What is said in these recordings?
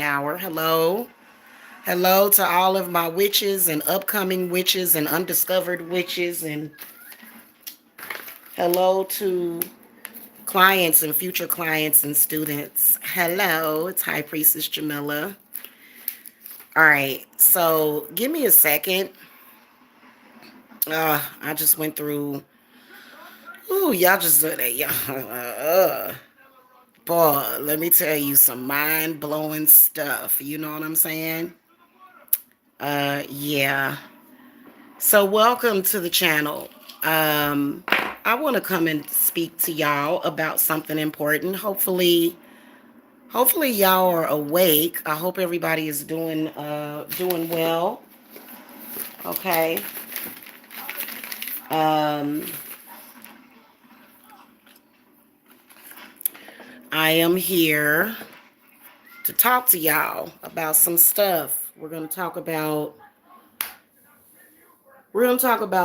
hour. Hello. Hello to all of my witches and upcoming witches and undiscovered witches. And hello to clients and future clients and students. Hello. It's High Priestess Jamila. All right. So give me a second. I just went through. Ooh, y'all just do that. Boy, let me tell you some mind blowing stuff. You know what I'm saying? Yeah. So welcome to the channel. I want to come and speak to y'all about something important. Hopefully y'all are awake. I hope everybody is doing well. Okay. Um, I am here to talk to y'all about some stuff. We're going to talk about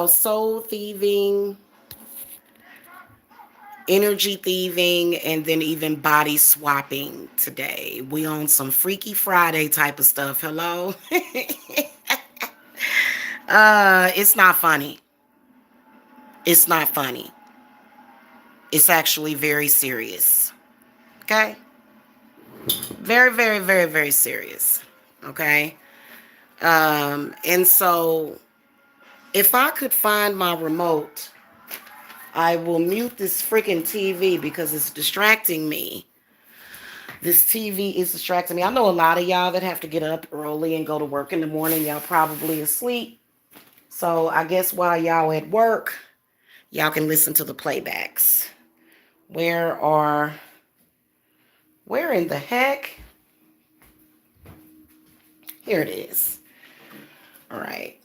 soul thieving, energy thieving, and then even body swapping today. We on some Freaky Friday type of stuff. Hello? It's not funny. It's not funny. It's actually very serious. Okay? Very, very, very, very serious. Okay? And so if I could find my remote, I will mute this freaking TV because it's distracting me. This TV is distracting me. I know a lot of y'all that have to get up early and go to work in the morning. Y'all probably asleep. So I guess while y'all at work, y'all can listen to the playbacks. Where in the heck? Here it is. All right.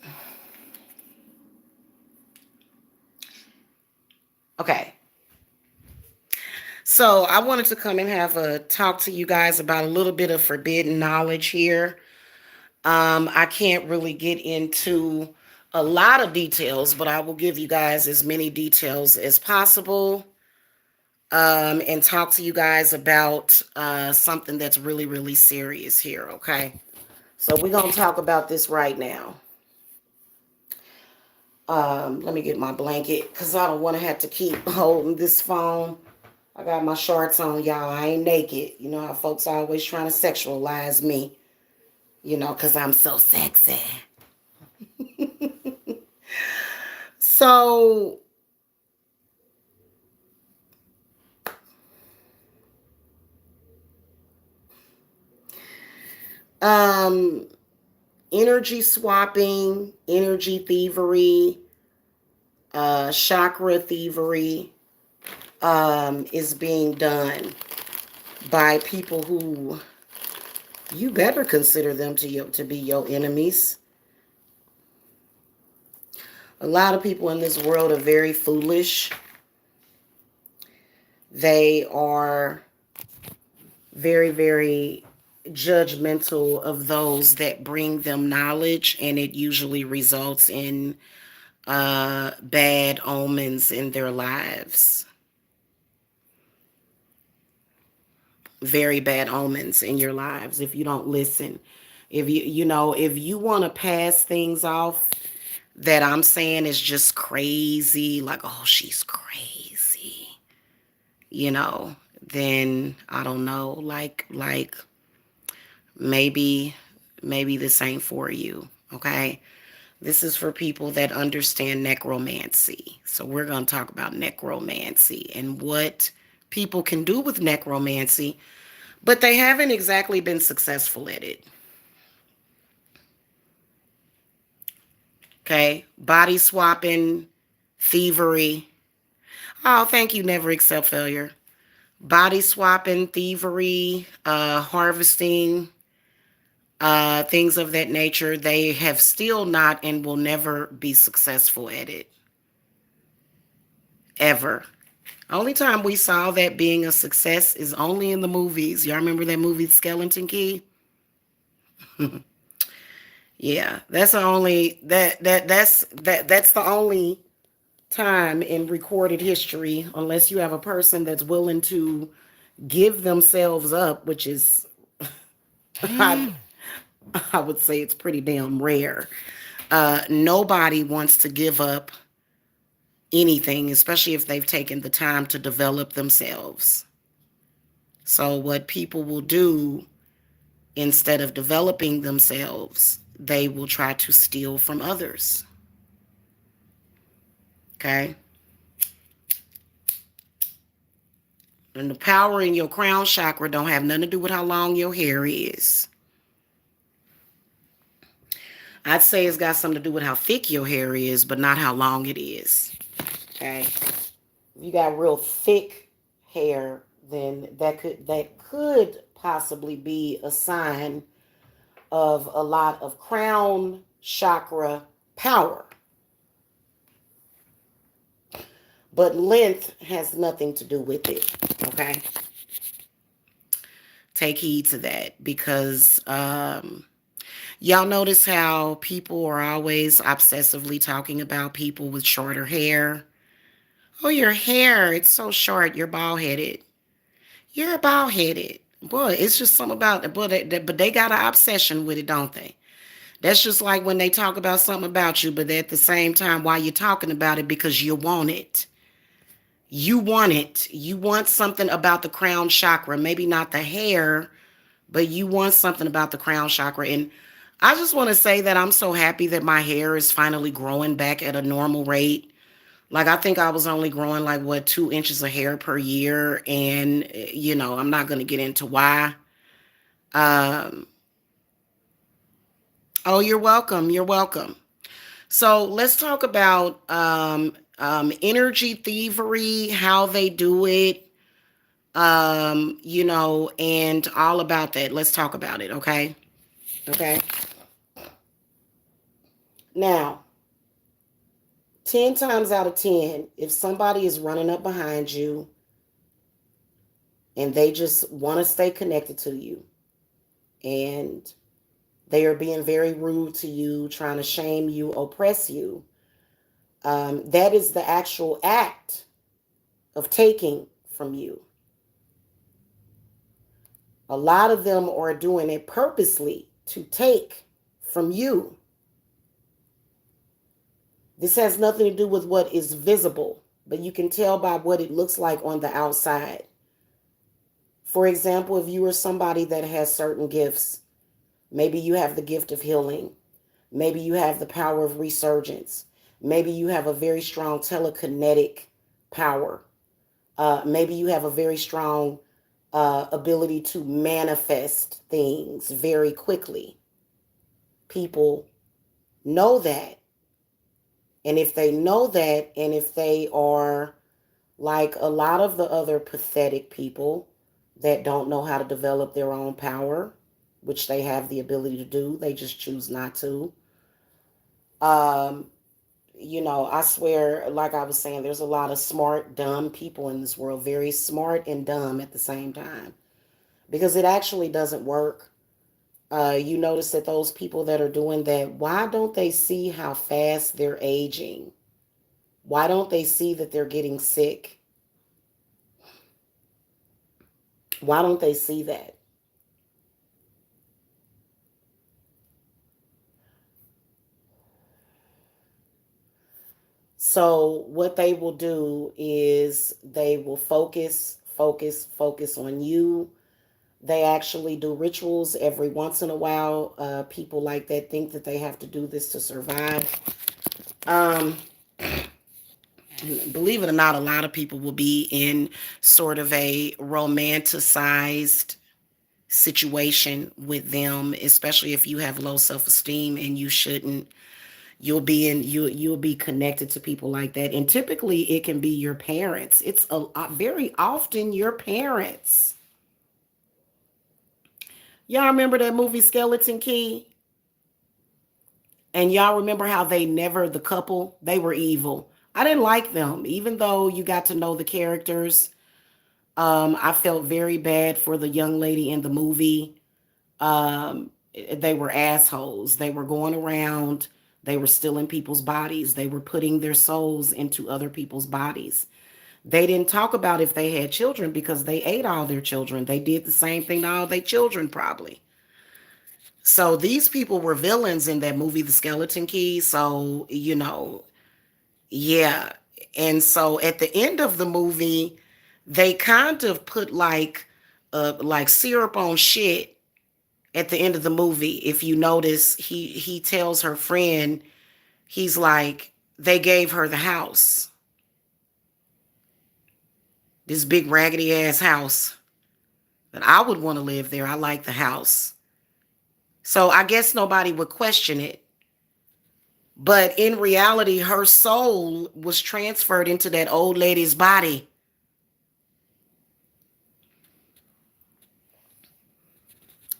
Okay. So I wanted to come and have a talk to you guys about a little bit of forbidden knowledge here. I can't really get into a lot of details, but I will give you guys as many details as possible, and talk to you guys about something that's really, really serious here, okay? So we're going to talk about this right now. Let me get my blanket because I don't want to have to keep holding this phone. I got my shorts on, y'all. I ain't naked. You know how folks always trying to sexualize me, because I'm so sexy. So, um, energy swapping, energy thievery, chakra thievery, is being done by people who you better consider them to be your enemies. A lot of people in this world are very foolish. They are very, very judgmental of those that bring them knowledge, and it usually results in bad omens in their lives. Very bad omens in your lives if you don't listen. If you want to pass things off that I'm saying is just crazy, like, oh, she's crazy, then I don't know, like maybe this ain't for you, okay? This is for people that understand necromancy. So we're going to talk about necromancy and what people can do with necromancy, but they haven't exactly been successful at it. Okay? Body swapping, thievery. Oh, thank you, never accept failure. Body swapping, thievery, harvesting, things of that nature. They have still not and will never be successful at it. Ever. Only time we saw that being a success is only in the movies. Y'all remember that movie Skeleton Key? Yeah, that's the only that's the only time in recorded history, unless you have a person that's willing to give themselves up, which is I, I would say it's pretty damn rare. Nobody wants to give up anything, especially if they've taken the time to develop themselves. So, what people will do instead of developing themselves, they will try to steal from others. Okay? And the power in your crown chakra don't have nothing to do with how long your hair is. I'd say it's got something to do with how thick your hair is, but not how long it is. Okay? If you got real thick hair, then that could possibly be a sign of a lot of crown chakra power. But length has nothing to do with it. Okay? Take heed to that because y'all notice how people are always obsessively talking about people with shorter hair. Oh, your hair, it's so short, you're bald headed. You're bald headed. Boy, it's just something about it. But they got an obsession with it, don't they? That's just like when they talk about something about you, but at the same time, why you're talking about it because you want it. You want it. You want something about the crown chakra. Maybe not the hair, but you want something about the crown chakra. And I just want to say that I'm so happy that my hair is finally growing back at a normal rate. Like, I think I was only growing like, what, 2 inches of hair per year. And, I'm not going to get into why. Um, oh, you're welcome. You're welcome. So let's talk about energy thievery, how they do it, and all about that. Let's talk about it, okay? Okay. Now, 10 times out of 10, if somebody is running up behind you and they just want to stay connected to you and they are being very rude to you, trying to shame you, oppress you, that is the actual act of taking from you. A lot of them are doing it purposely to take from you. This has nothing to do with what is visible, but you can tell by what it looks like on the outside. For example, if you are somebody that has certain gifts, maybe you have the gift of healing, maybe you have the power of resurgence, maybe you have a very strong telekinetic power, maybe you have a very strong ability to manifest things very quickly. People know that. And if they know that, and if they are like a lot of the other pathetic people that don't know how to develop their own power, which they have the ability to do, they just choose not to. Um, I swear, like I was saying, there's a lot of smart, dumb people in this world, very smart and dumb at the same time, because it actually doesn't work. You notice that those people that are doing that, why don't they see how fast they're aging? Why don't they see that they're getting sick? Why don't they see that? So what they will do is they will focus on you. They actually do rituals every once in a while. People like that think that they have to do this to survive. Um, Believe it or not, a lot of people will be in sort of a romanticized situation with them, especially if you have low self-esteem and you shouldn't. You'll be connected to people like that, and typically it can be your parents. It's very often your parents. Y'all remember that movie Skeleton Key? And y'all remember how the couple, they were evil. I didn't like them, even though you got to know the characters. I felt very bad for the young lady in the movie. They were assholes. They were going around, they were stealing people's bodies, they were putting their souls into other people's bodies. They didn't talk about if they had children because they ate all their children. They did the same thing to all their children, probably. So these people were villains in that movie, The Skeleton Key. So, yeah. And so at the end of the movie, they kind of put like syrup on shit at the end of the movie. If you notice, he tells her friend, he's like, they gave her the house. This big raggedy ass house. But I would want to live there. I like the house. So I guess nobody would question it. But in reality, her soul was transferred into that old lady's body.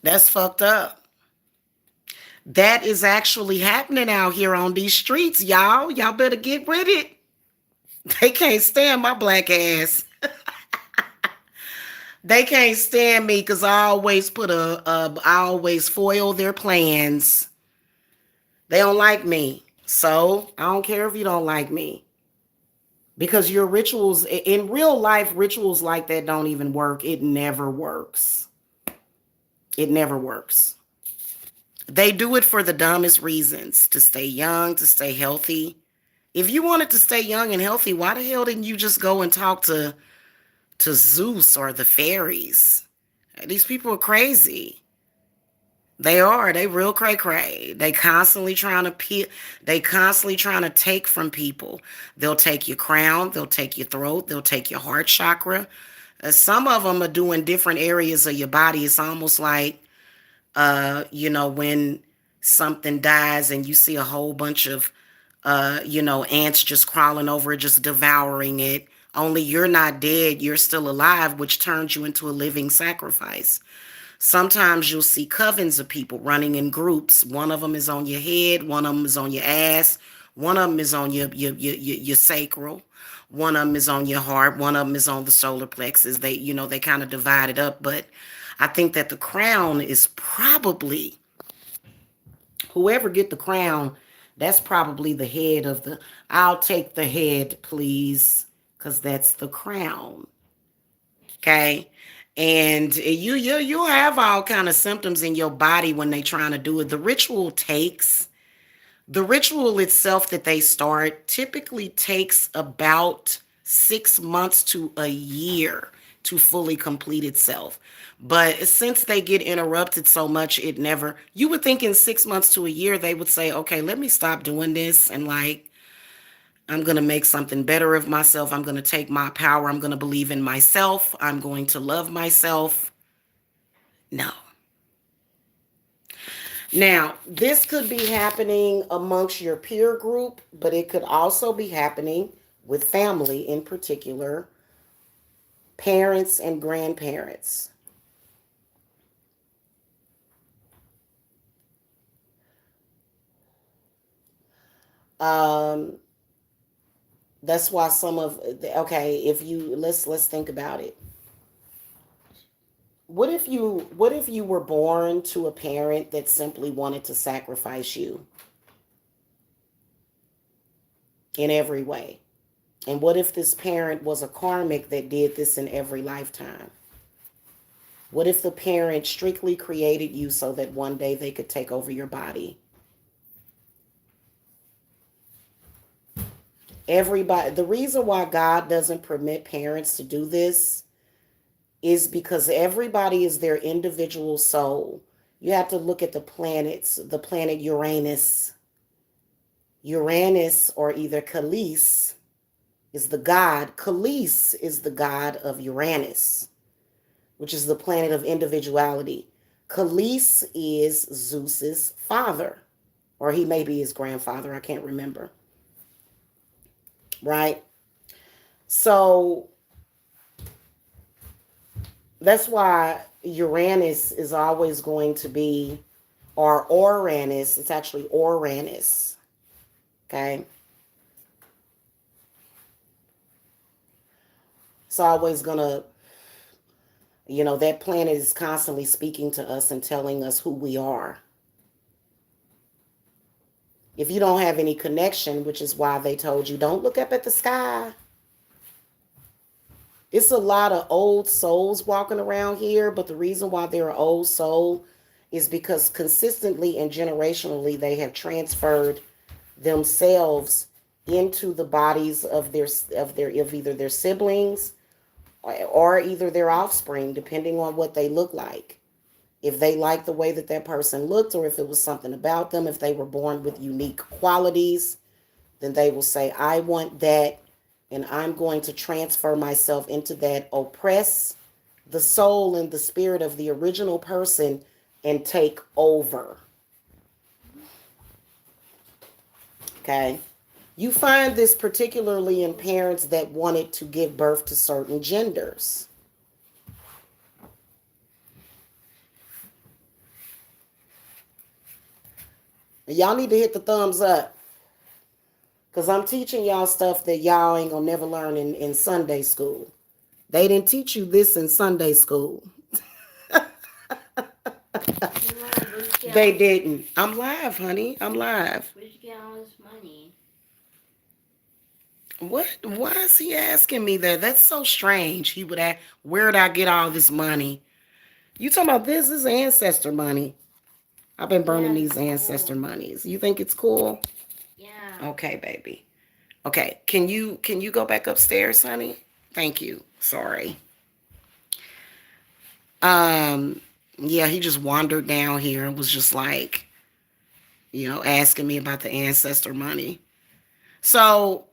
That's fucked up. That is actually happening out here on these streets, y'all. Y'all better get with it. They can't stand my black ass. They can't stand me because I always I always foil their plans. They don't like me. So I don't care if you don't like me. Because your rituals, in real life, rituals like that don't even work. It never works. It never works. They do it for the dumbest reasons, to stay young, to stay healthy. If you wanted to stay young and healthy, why the hell didn't you just go and talk to Zeus or the fairies? These people are crazy. They are. They real cray cray. They constantly trying to take from people. They'll take your crown. They'll take your throat. They'll take your heart chakra. Some of them are doing different areas of your body. It's almost like, when something dies and you see a whole bunch of, ants just crawling over it, just devouring it. Only you're not dead. You're still alive, which turns you into a living sacrifice. Sometimes you'll see covens of people running in groups. One of them is on your head, one of them is on your ass, one of them is on your sacral, one of them is on your heart, one of them is on the solar plexus. They kind of divide it up, but I think that the crown is probably, whoever get the crown, that's probably the head of the, I'll take the head, please, because that's the crown. Okay. And you have all kind of symptoms in your body when they trying to do it. The ritual itself that they start typically takes about 6 months to a year to fully complete itself. But since they get interrupted so much, you would think in 6 months to a year, they would say, okay, let me stop doing this. And like, I'm going to make something better of myself. I'm going to take my power. I'm going to believe in myself. I'm going to love myself. No. Now, this could be happening amongst your peer group, but it could also be happening with family, in particular, parents and grandparents. Um, that's why okay, if you, let's think about it. What if you were born to a parent that simply wanted to sacrifice you in every way? And what if this parent was a karmic that did this in every lifetime? What if the parent strictly created you so that one day they could take over your body? Everybody, the reason why God doesn't permit parents to do this is because everybody is their individual soul. You have to look at the planets, the planet Uranus. Uranus, or either Khalees, is the god. Khalees is the god of Uranus, which is the planet of individuality. Khalees is Zeus's father, or he may be his grandfather. I can't remember. Right? So that's why Uranus is always going to be, or Uranus, it's actually Uranus. Okay? It's always going to, that planet is constantly speaking to us and telling us who we are. If you don't have any connection, which is why they told you, don't look up at the sky. It's a lot of old souls walking around here, but the reason why they're an old soul is because consistently and generationally they have transferred themselves into the bodies of either their siblings or either their offspring, depending on what they look like. If they liked the way that that person looked, or if it was something about them, if they were born with unique qualities, then they will say, I want that, and I'm going to transfer myself into that, oppress the soul and the spirit of the original person, and take over. Okay? You find this particularly in parents that wanted to give birth to certain genders. Y'all need to hit the thumbs up. Because I'm teaching y'all stuff that y'all ain't going to never learn in Sunday school. They didn't teach you this in Sunday school. They didn't. I'm live, honey. I'm live. Where'd you get all this money? What? Why is he asking me that? That's so strange. He would ask, where'd I get all this money? You talking about this? This is ancestor money. I've been burning these ancestor monies. You think it's cool? Yeah. Okay, baby. Okay. Can you go back upstairs, honey? Thank you. Sorry. Yeah, he just wandered down here and was just like, asking me about the ancestor money. So,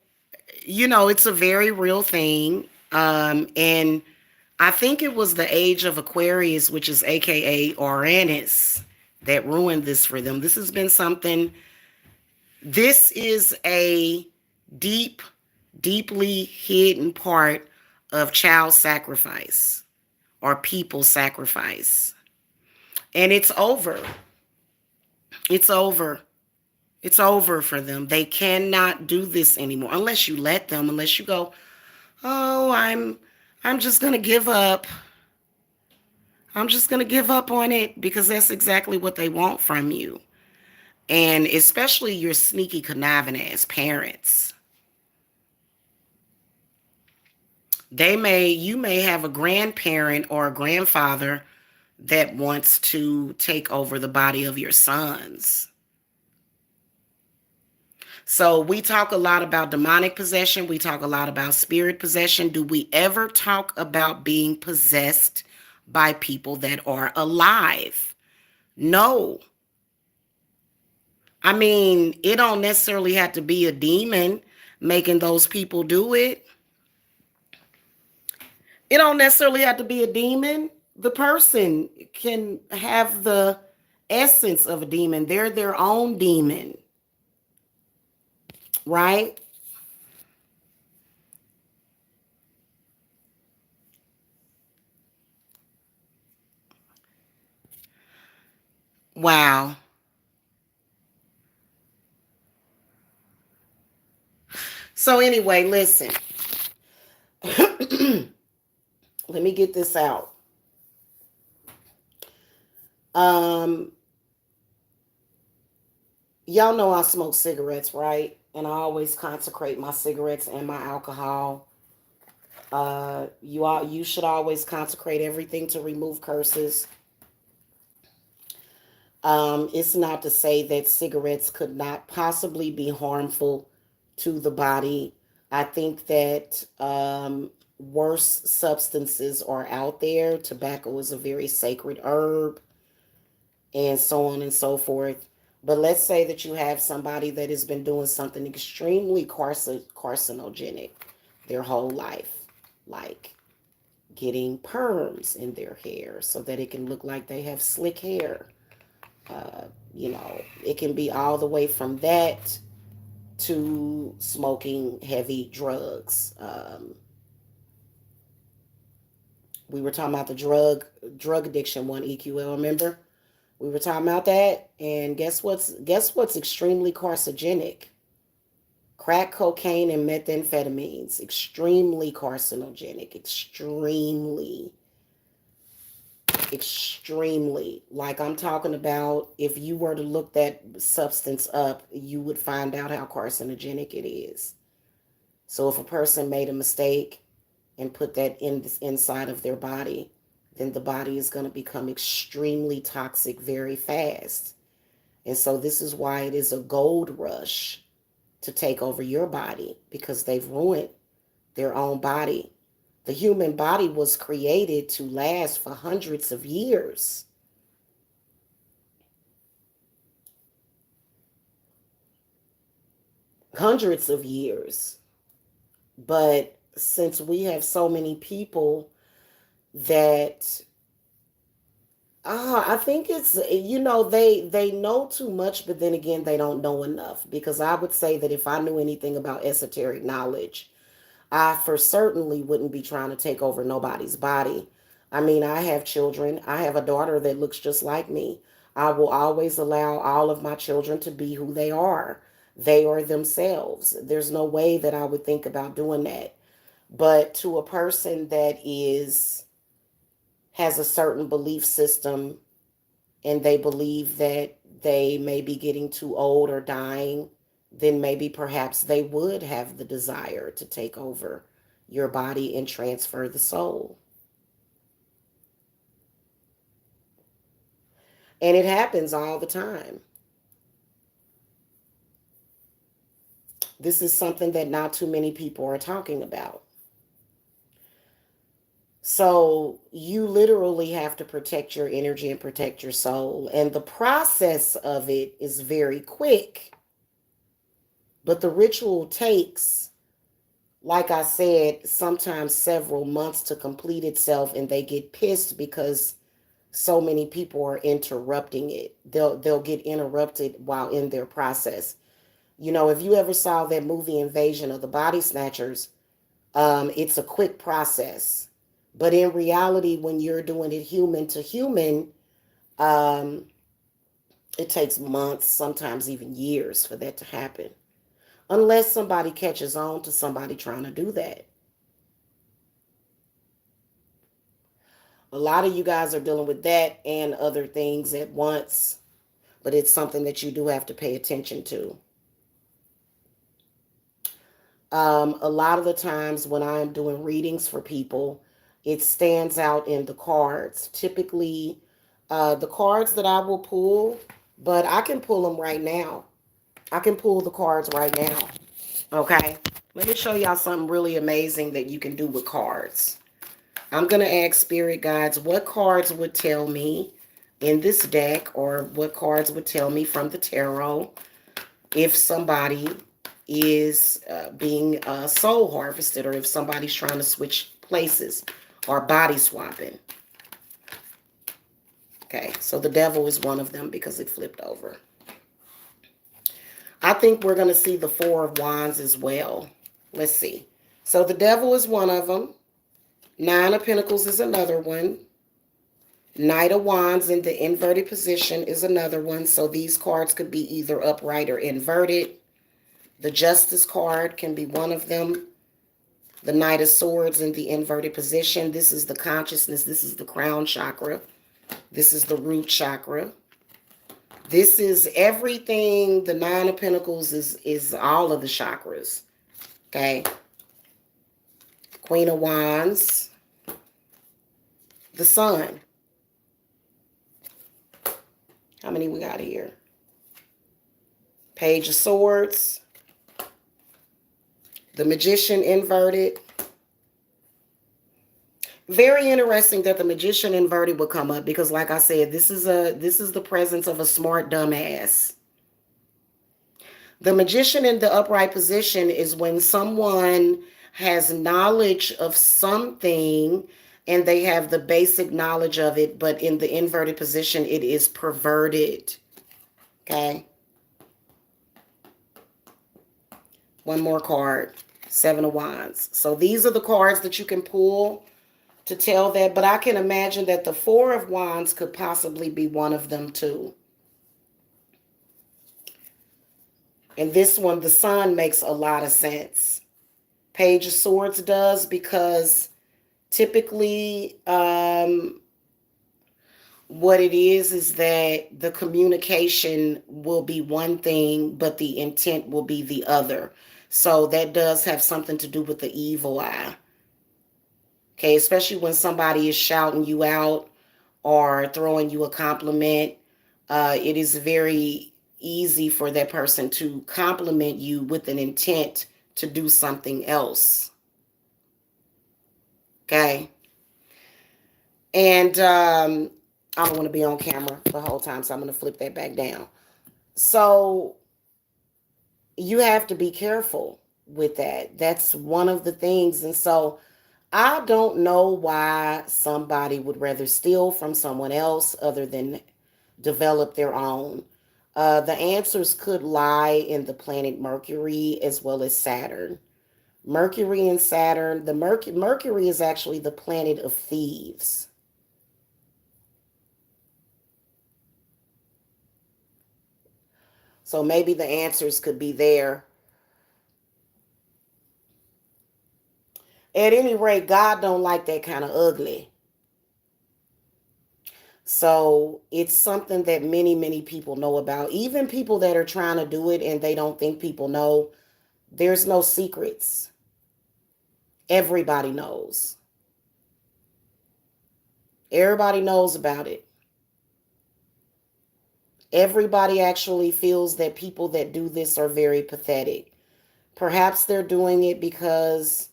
it's a very real thing. And I think it was the age of Aquarius, which is AKA Uranus, that ruined this for them. This has been something, this is a deeply hidden part of child sacrifice or people sacrifice. And it's over. It's over. It's over for them. They cannot do this anymore unless you let them, unless you go, oh, I'm just going to give up. I'm just going to give up on it, because that's exactly what they want from you. And especially your sneaky, conniving ass parents. You may have a grandparent or a grandfather that wants to take over the body of your sons. So we talk a lot about demonic possession. We talk a lot about spirit possession. Do we ever talk about being possessed by people that are alive? No. I mean, it don't necessarily have to be a demon making those people do it. It don't necessarily have to be a demon. The person can have the essence of a demon. They're their own demon. Right? Wow. So anyway, listen. Let me get this out. Y'all know I smoke cigarettes, right? And I always consecrate my cigarettes and my alcohol. You should always consecrate everything to remove curses. It's not to say that cigarettes could not possibly be harmful to the body. I think that worse substances are out there. Tobacco is a very sacred herb, and so on and so forth. But let's say that you have somebody that has been doing something extremely carcinogenic their whole life, like getting perms in their hair so that it can look like they have slick hair. It can be all the way from that to smoking heavy drugs. We were talking about the drug addiction one, EQL, remember? We were talking about that, and guess what's extremely carcinogenic? Crack cocaine and methamphetamines, extremely carcinogenic, extremely. Like, I'm talking about, if you were to look that substance up, you would find out how carcinogenic it is. So if a person made a mistake and put that inside of their body, then the body is going to become extremely toxic very fast. And so this is why it is a gold rush to take over your body, because they've ruined their own body. The human body was created to last for hundreds of years. Hundreds of years. But since we have so many people that I think it's, they know too much, but then again, they don't know enough. Because I would say that if I knew anything about esoteric knowledge, I for certainly wouldn't be trying to take over nobody's body. I mean, I have children. I have a daughter that looks just like me. I will always allow all of my children to be who they are. They are themselves. There's no way that I would think about doing that. But to a person that has a certain belief system, and they believe that they may be getting too old or dying, then maybe perhaps they would have the desire to take over your body and transfer the soul. And it happens all the time. This is something that not too many people are talking about. So you literally have to protect your energy and protect your soul. And the process of it is very quick. But the ritual takes, like I said, sometimes several months to complete itself, and they get pissed because so many people are interrupting it. They'll get interrupted while in their process. If you ever saw that movie Invasion of the Body Snatchers, it's a quick process. But in reality, when you're doing it human to human, um, it takes months, sometimes even years for that to happen. Unless somebody catches on to somebody trying to do that. A lot of you guys are dealing with that and other things at once, but it's something that you do have to pay attention to. A lot of the times when I'm doing readings for people, it stands out in the cards. Typically, the cards that I will pull, but I can pull them right now. I can pull the cards right now. Okay? Let me show y'all something really amazing that you can do with cards. I'm going to ask spirit guides what cards would tell me in this deck, or what cards would tell me from the tarot, if somebody is being soul harvested, or if somebody's trying to switch places or body swapping. Okay, so the devil is one of them because it flipped over. I think we're going to see the Four of Wands as well. Let's see. So the devil is one of them. Nine of Pentacles is another one. Knight of Wands in the inverted position is another one. So these cards could be either upright or inverted. The Justice card can be one of them. The Knight of Swords in the inverted position. This is the consciousness. This is the crown chakra. This is the root chakra. This is everything. The Nine of Pentacles is all of the chakras. Okay. Queen of Wands. The Sun. How many we got here? Page of Swords. The Magician inverted. Very interesting that the Magician inverted would come up, because like I said, this is the presence of a smart dumbass. The Magician in the upright position is when someone has knowledge of something and they have the basic knowledge of it, but in the inverted position, it is perverted. Okay. One more card. Seven of Wands. So these are the cards that you can pull to tell that, but I can imagine that the Four of Wands could possibly be one of them too. And this one, the Sun, makes a lot of sense. Page of Swords does, because typically what it is that the communication will be one thing, but the intent will be the other. So that does have something to do with the evil eye. Okay, especially when somebody is shouting you out or throwing you a compliment. It is very easy for that person to compliment you with an intent to do something else. Okay. And I don't want to be on camera the whole time, so I'm going to flip that back down. So you have to be careful with that. That's one of the things. And so I don't know why somebody would rather steal from someone else other than develop their own. The answers could lie in the planet Mercury as well as Saturn. Mercury and Saturn, the Mercury is actually the planet of thieves. So maybe the answers could be there. At any rate, God don't like that kind of ugly. So it's something that many people know about. Even people that are trying to do it and they don't think people know, there's no secrets. Everybody knows. Everybody knows about it. Everybody actually feels that people that do this are very pathetic. Perhaps they're doing it because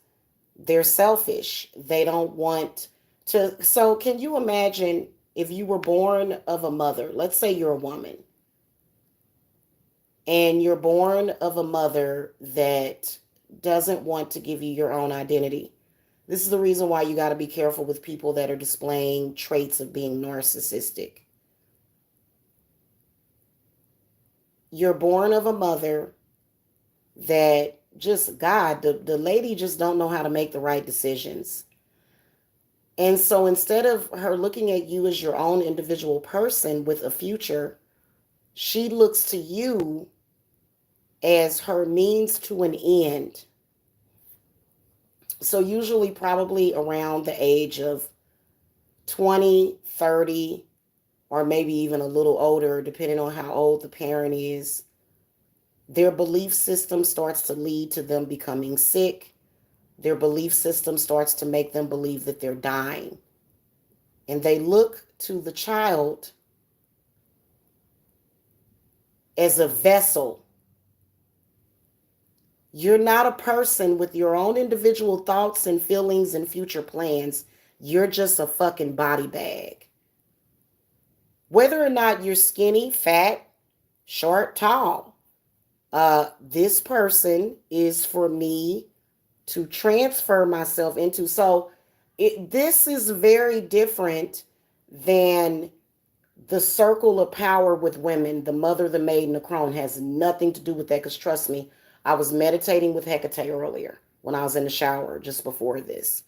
they're selfish. They don't want to. So, can you imagine if you were born of a mother? Let's say you're a woman and you're born of a mother that doesn't want to give you your own identity. This is the reason why you got to be careful with people that are displaying traits of being narcissistic. You're born of a mother that just, God, the lady just don't know how to make the right decisions. And so instead of her looking at you as your own individual person with a future, she looks to you as her means to an end. So usually probably around the age of 20, 30, or maybe even a little older, depending on how old the parent is, their belief system starts to lead to them becoming sick. Their belief system starts to make them believe that they're dying. And they look to the child as a vessel. You're not a person with your own individual thoughts and feelings and future plans. You're just a fucking body bag. Whether or not you're skinny, fat, short, tall, this person is for me to transfer myself into. So this is very different than the circle of power with women. The mother, the maid, and the crone has nothing to do with that. Because trust me, I was meditating with Hecate earlier when I was in the shower just before this.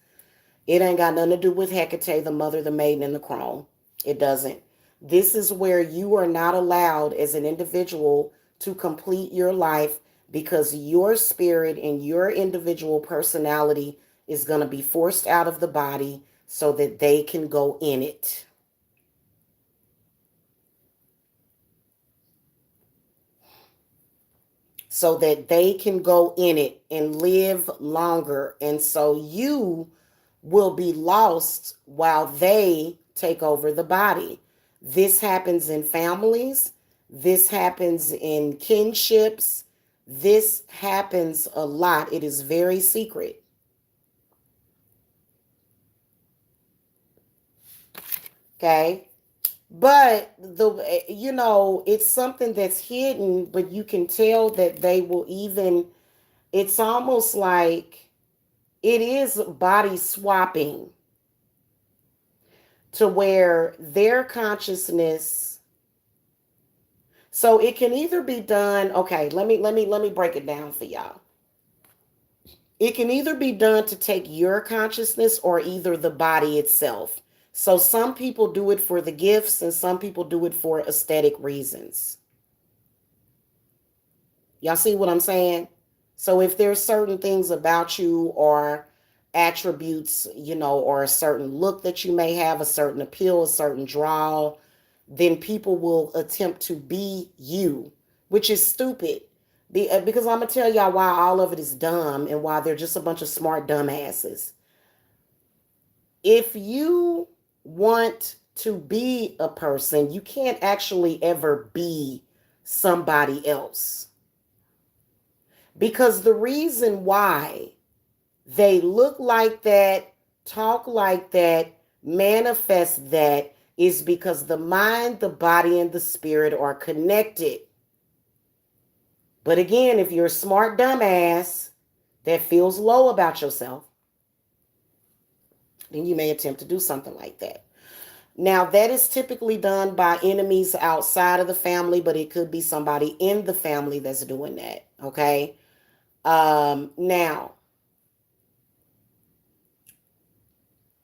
It ain't got nothing to do with Hecate, the mother, the maiden, and the crone. It doesn't. This is where you are not allowed as an individual to complete your life because your spirit and your individual personality is going to be forced out of the body so that they can go in it. So that they can go in it and live longer. And so you will be lost while they take over the body. This happens in families, this happens in kinships, this happens a lot. It is very secret. Okay? But it's something that's hidden, but you can tell that they will even, it's almost like it is body swapping to where their consciousness, so it can either be done, okay, let me break it down for y'all. It can either be done to take your consciousness or either the body itself. So some people do it for the gifts and some people do it for aesthetic reasons. Y'all see what I'm saying? So if there's certain things about you or attributes, or a certain look that you may have, a certain appeal, a certain draw, then people will attempt to be you, which is stupid. Because I'm going to tell y'all why all of it is dumb and why they're just a bunch of smart dumbasses. if you want to be a person, you can't actually ever be somebody else. Because the reason why they look like that, talk like that, manifest that is because the mind, the body, and the spirit are connected. But again, if you're a smart dumbass that feels low about yourself, then you may attempt to do something like that. Now, that is typically done by enemies outside of the family, but it could be somebody in the family that's doing that. Okay. Now,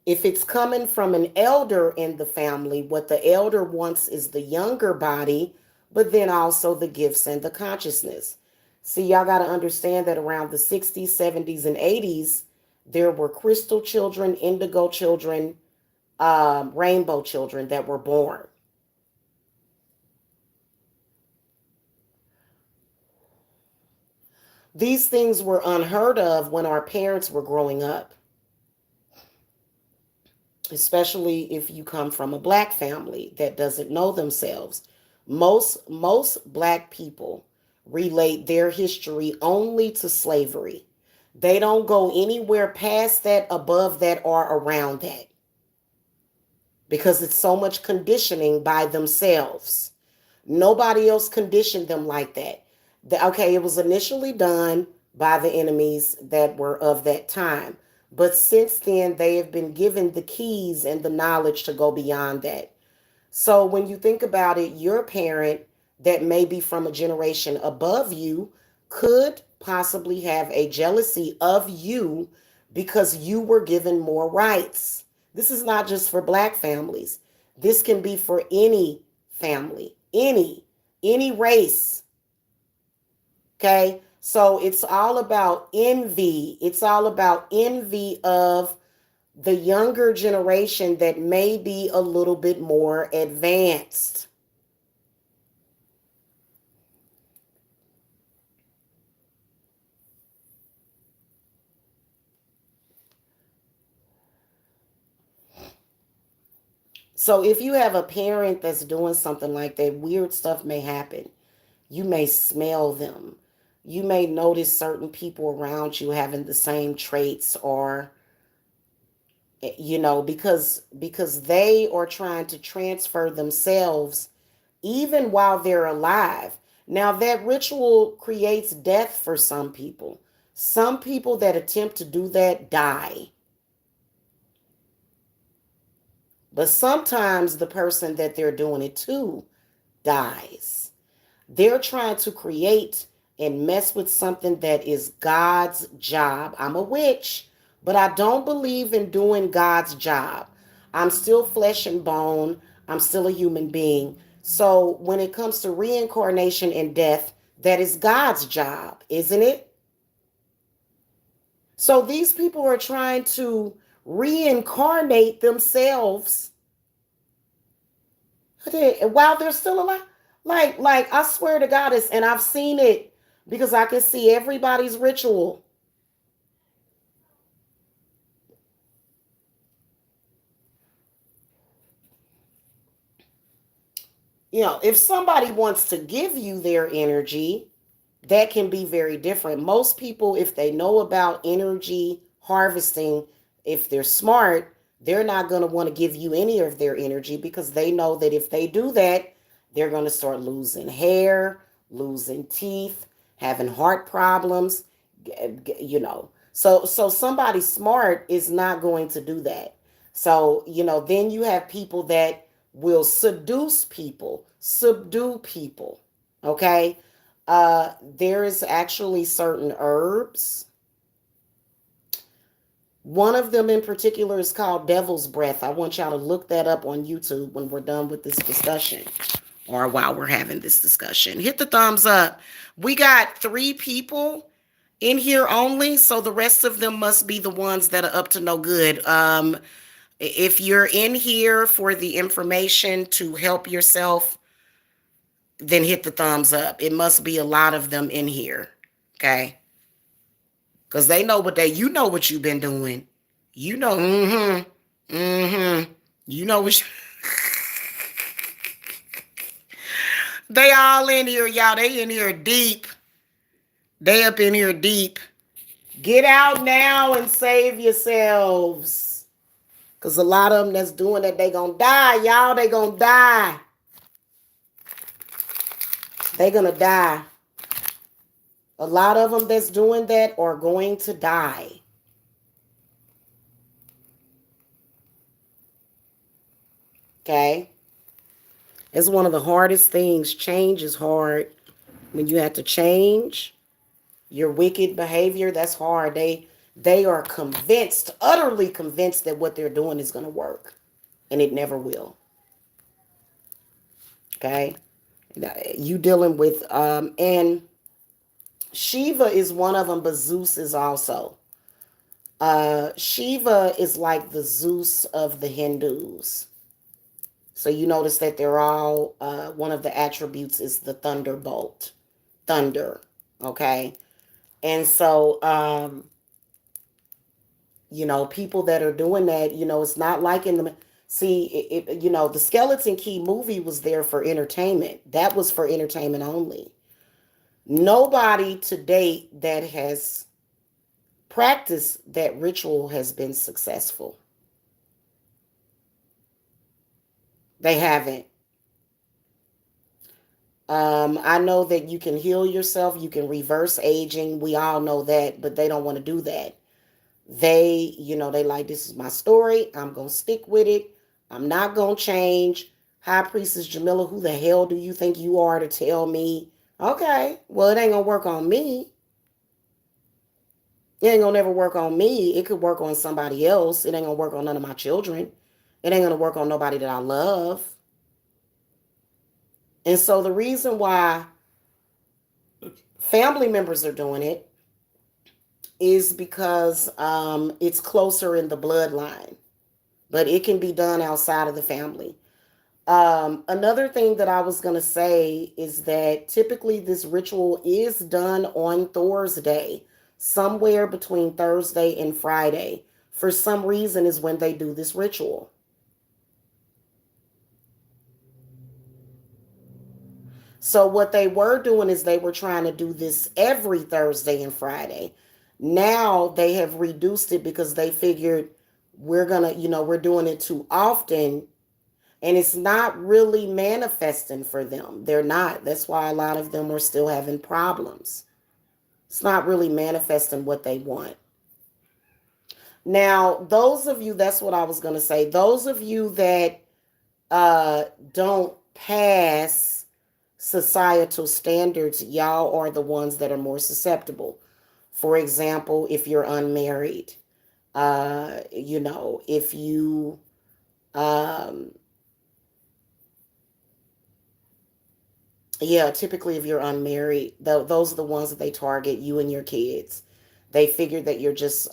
if it's coming from an elder in the family, what the elder wants is the younger body, but then also the gifts and the consciousness. See, y'all got to understand that around the 60s, 70s, and 80s, there were crystal children, indigo children, rainbow children that were born. These things were unheard of when our parents were growing up, especially if you come from a black family that doesn't know themselves. Most black people relate their history only to slavery. They don't go anywhere past that, above that, or around that, because it's so much conditioning by themselves. Nobody else conditioned them like that. Okay, it was initially done by the enemies that were of that time. But since then, they have been given the keys and the knowledge to go beyond that. So when you think about it, your parent that may be from a generation above you could possibly have a jealousy of you because you were given more rights. This is not just for black families. This can be for any family, any race. Okay? So it's all about envy. It's all about envy of the younger generation that may be a little bit more advanced. So if you have a parent that's doing something like that, weird stuff may happen. You may smell them. You may notice certain people around you having the same traits, or because they are trying to transfer themselves even while they're alive. Now, that ritual creates death for some people. Some people that attempt to do that die. But sometimes the person that they're doing it to dies. They're trying to create and mess with something that is God's job. I'm a witch, but I don't believe in doing God's job. I'm still flesh and bone. I'm still a human being. So when it comes to reincarnation and death, that is God's job, isn't it? So these people are trying to reincarnate themselves while they're still alive. Like I swear to God, and I've seen it because I can see everybody's ritual. If somebody wants to give you their energy, that can be very different. Most people, if they know about energy harvesting, if they're smart, they're not going to want to give you any of their energy, because they know that if they do that, they're going to start losing hair, losing teeth, having heart problems, So somebody smart is not going to do that. So, then you have people that will seduce people, subdue people. Okay? There is actually certain herbs. One of them in particular is called devil's breath. I want y'all to look that up on YouTube when we're done with this discussion, or while we're having this discussion. Hit the thumbs up. We got 3 people in here only, so the rest of them must be the ones that are up to no good. If you're in here for the information to help yourself, then hit the thumbs up. It must be a lot of them in here. Okay? Because they know you know what you've been doing. You know, Mm-hmm. You know what? They all in here, y'all. They in here deep. They up in here deep. Get out now and save yourselves. Because a lot of them that's doing that, they gonna die, y'all. They gonna die. They gonna die. A lot of them that's doing that are going to die. Okay? It's one of the hardest things. Change is hard. When you have to change your wicked behavior, that's hard. They are convinced, utterly convinced that what they're doing is going to work. And it never will. Okay? You dealing with and Shiva is one of them, but Zeus is also. Shiva is like the Zeus of the Hindus. So you notice that they're all, one of the attributes is the thunderbolt, thunder. Okay. And so, people that are doing that, it's not like in the, see, the Skeleton Key movie was there for entertainment. That was for entertainment only. Nobody to date that has practiced that ritual has been successful. They haven't. I know that you can heal yourself, you can reverse aging. We all know that, but they don't want to do that. They like, this is my story. I'm going to stick with it. I'm not going to change. High Priestess Jamila, who the hell do you think you are to tell me? Okay, well, it ain't going to work on me. It ain't going to never work on me. It could work on somebody else. It ain't going to work on none of my children. It ain't going to work on nobody that I love. And so the reason why family members are doing it is because it's closer in the bloodline, but it can be done outside of the family. Another thing that I was going to say is that typically this ritual is done on Thursday, somewhere between Thursday and Friday. For some reason is when they do this ritual. So what they were doing is they were trying to do this every Thursday and Friday. Now they have reduced it because they figured we're doing it too often and it's not really manifesting for them. They're not. That's why a lot of them are still having problems. It's not really manifesting what they want. Now, those of you, that's what I was going to say. Those of you that don't pass societal standards, y'all are the ones that are more susceptible. For example, if you're unmarried, if you, typically if you're unmarried, those are the ones that they target, you and your kids. They figure that you're just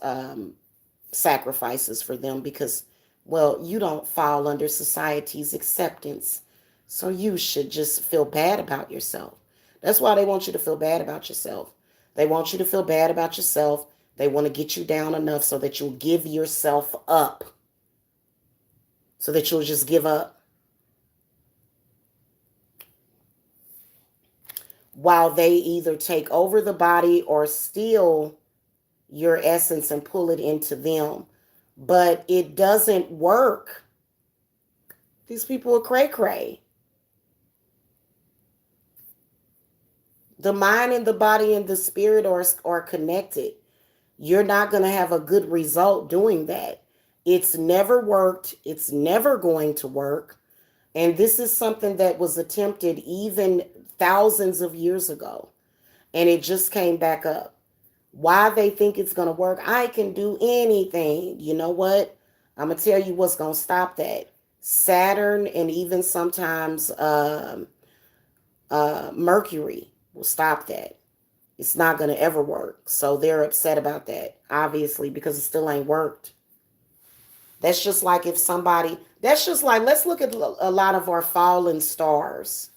sacrifices for them because, well, you don't fall under society's acceptance. So you should just feel bad about yourself. That's why they want you to feel bad about yourself. They want you to feel bad about yourself. They want to get you down enough so that you'll give yourself up. So that you'll just give up. While they either take over the body or steal your essence and pull it into them. But it doesn't work. These people are cray-cray. The mind and the body and the spirit are connected. You're not going to have a good result doing that. It's never worked. It's never going to work. And this is something that was attempted even thousands of years ago. And it just came back up. Why they think it's going to work? I can do anything. You know what? I'm going to tell you what's going to stop that. Saturn and even sometimes Mercury will stop that. It's not going to ever work. So they're upset about that, obviously, because it still ain't worked. That's just like let's look at a lot of our fallen stars.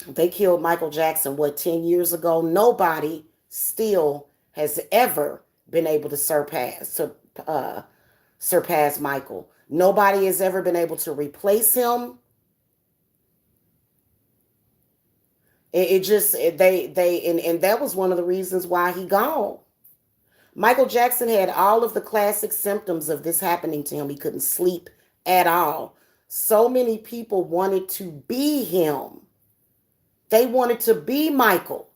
They killed Michael Jackson, 10 years ago? Nobody still has ever been able to surpass Michael. Nobody has ever been able to replace him. It just and that was one of the reasons why he gone. Michael Jackson had all of the classic symptoms of this happening to him. He couldn't sleep at all. So many people wanted to be him. They wanted to be Michael.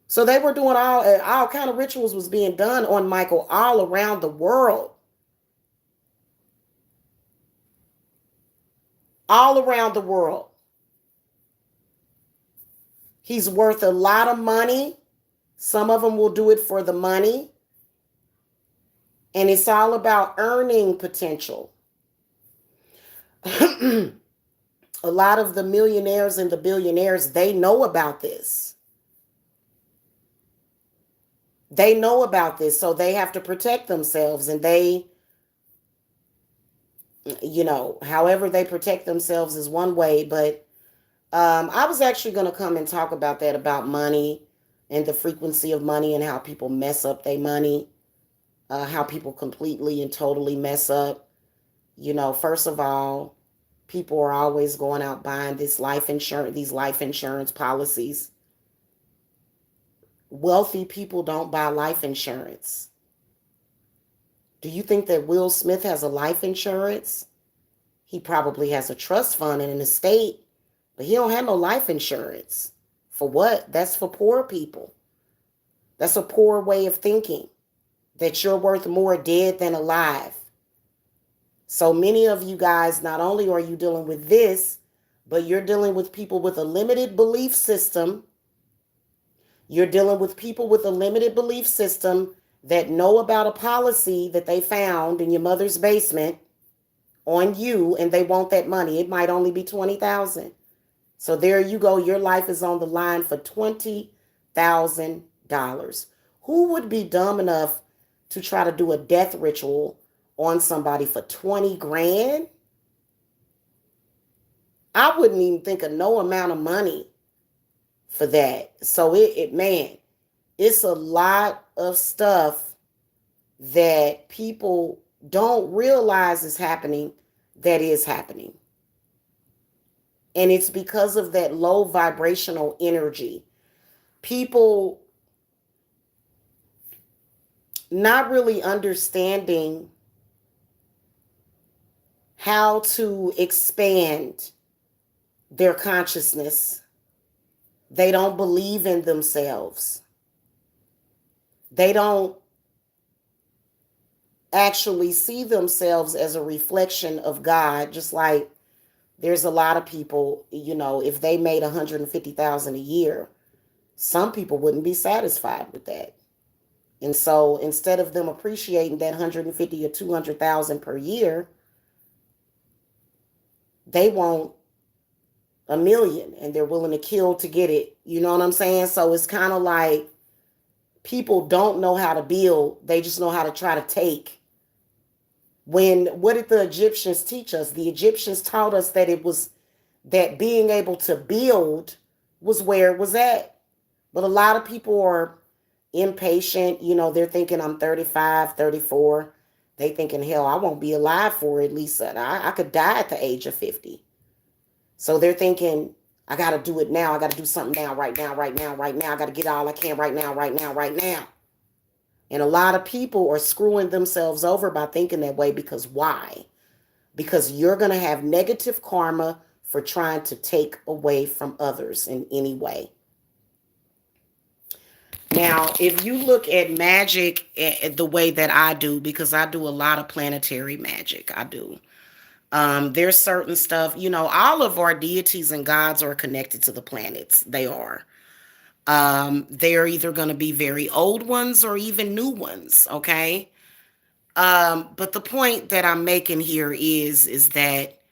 So they were doing all kind of rituals was being done on Michael all around the world. All around the world. He's worth a lot of money. Some of them will do it for the money. And it's all about earning potential. A lot of the millionaires and the billionaires, they know about this. They know about this, so they have to protect themselves. And they, however they protect themselves is one way. But I was actually going to come and talk about that, about money and the frequency of money and how people mess up their money, how people completely and totally mess up. First of all, people are always going out buying these life insurance policies. Wealthy people don't buy life insurance. Do you think that Will Smith has a life insurance? He probably has a trust fund and an estate, but he don't have no life insurance. For what? That's for poor people. That's a poor way of thinking, that you're worth more dead than alive. So many of you guys, not only are you dealing with this, but you're dealing with people with a limited belief system. You're dealing with people with a limited belief system that know about a policy that they found in your mother's basement on you, and they want that money. It might only be $20,000. So there you go. Your life is on the line for $20,000. Who would be dumb enough to try to do a death ritual on somebody for 20 grand? I wouldn't even think of no amount of money for that. So it's a lot of stuff that people don't realize is happening that is happening. And it's because of that low vibrational energy. People not really understanding how to expand their consciousness. They don't believe in themselves. They don't actually see themselves as a reflection of God. Just like there's a lot of people, if they made $150,000 a year, some people wouldn't be satisfied with that. And so instead of them appreciating that 150 or 200,000 per year, they want $1 million and they're willing to kill to get it. You know what I'm saying? So it's kind of like people don't know how to build. They just know how to try to take. What did the Egyptians teach us? The Egyptians taught us that being able to build was where it was at. But a lot of people are impatient. They're thinking, I'm 35, 34. They thinking, hell, I won't be alive for at least, I could die at the age of 50. So they're thinking, I got to do it now. I got to do something now, right now, right now, right now. I got to get all I can right now, right now, right now. And a lot of people are screwing themselves over by thinking that way. Because why? Because you're going to have negative karma for trying to take away from others in any way. Now, if you look at magic the way that I do, because I do a lot of planetary magic, I do. There's certain stuff, all of our deities and gods are connected to the planets. They are. They're either going to be very old ones or even new ones. Okay. But the point that I'm making here is that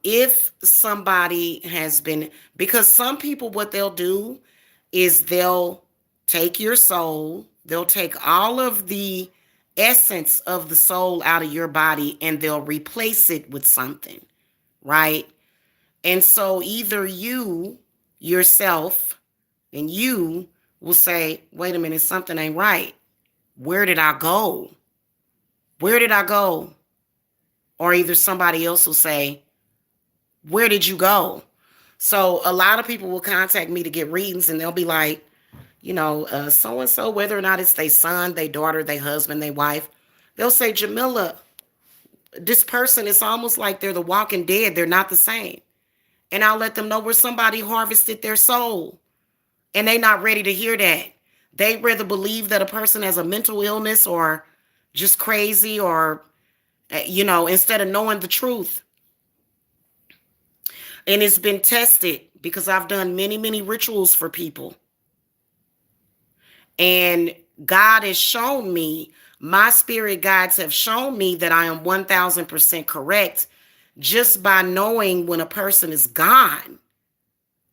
if somebody has been, because some people, what they'll do is they'll take your soul, they'll take all of the essence of the soul out of your body and they'll replace it with something, right? And so either you, yourself, and you will say, wait a minute, something ain't right. Where did I go? Where did I go? Or either somebody else will say, where did you go? So a lot of people will contact me to get readings, and they'll be like, so and so, whether or not it's their son, their daughter, their husband, their wife, they'll say, Jamila, this person, it's almost like they're the walking dead. They're not the same. And I'll let them know where somebody harvested their soul. And they not ready to hear that. They rather believe that a person has a mental illness or just crazy, or, instead of knowing the truth. And it's been tested because I've done many, many rituals for people. And God has shown me, my spirit guides have shown me that I am 1000% correct just by knowing when a person is gone,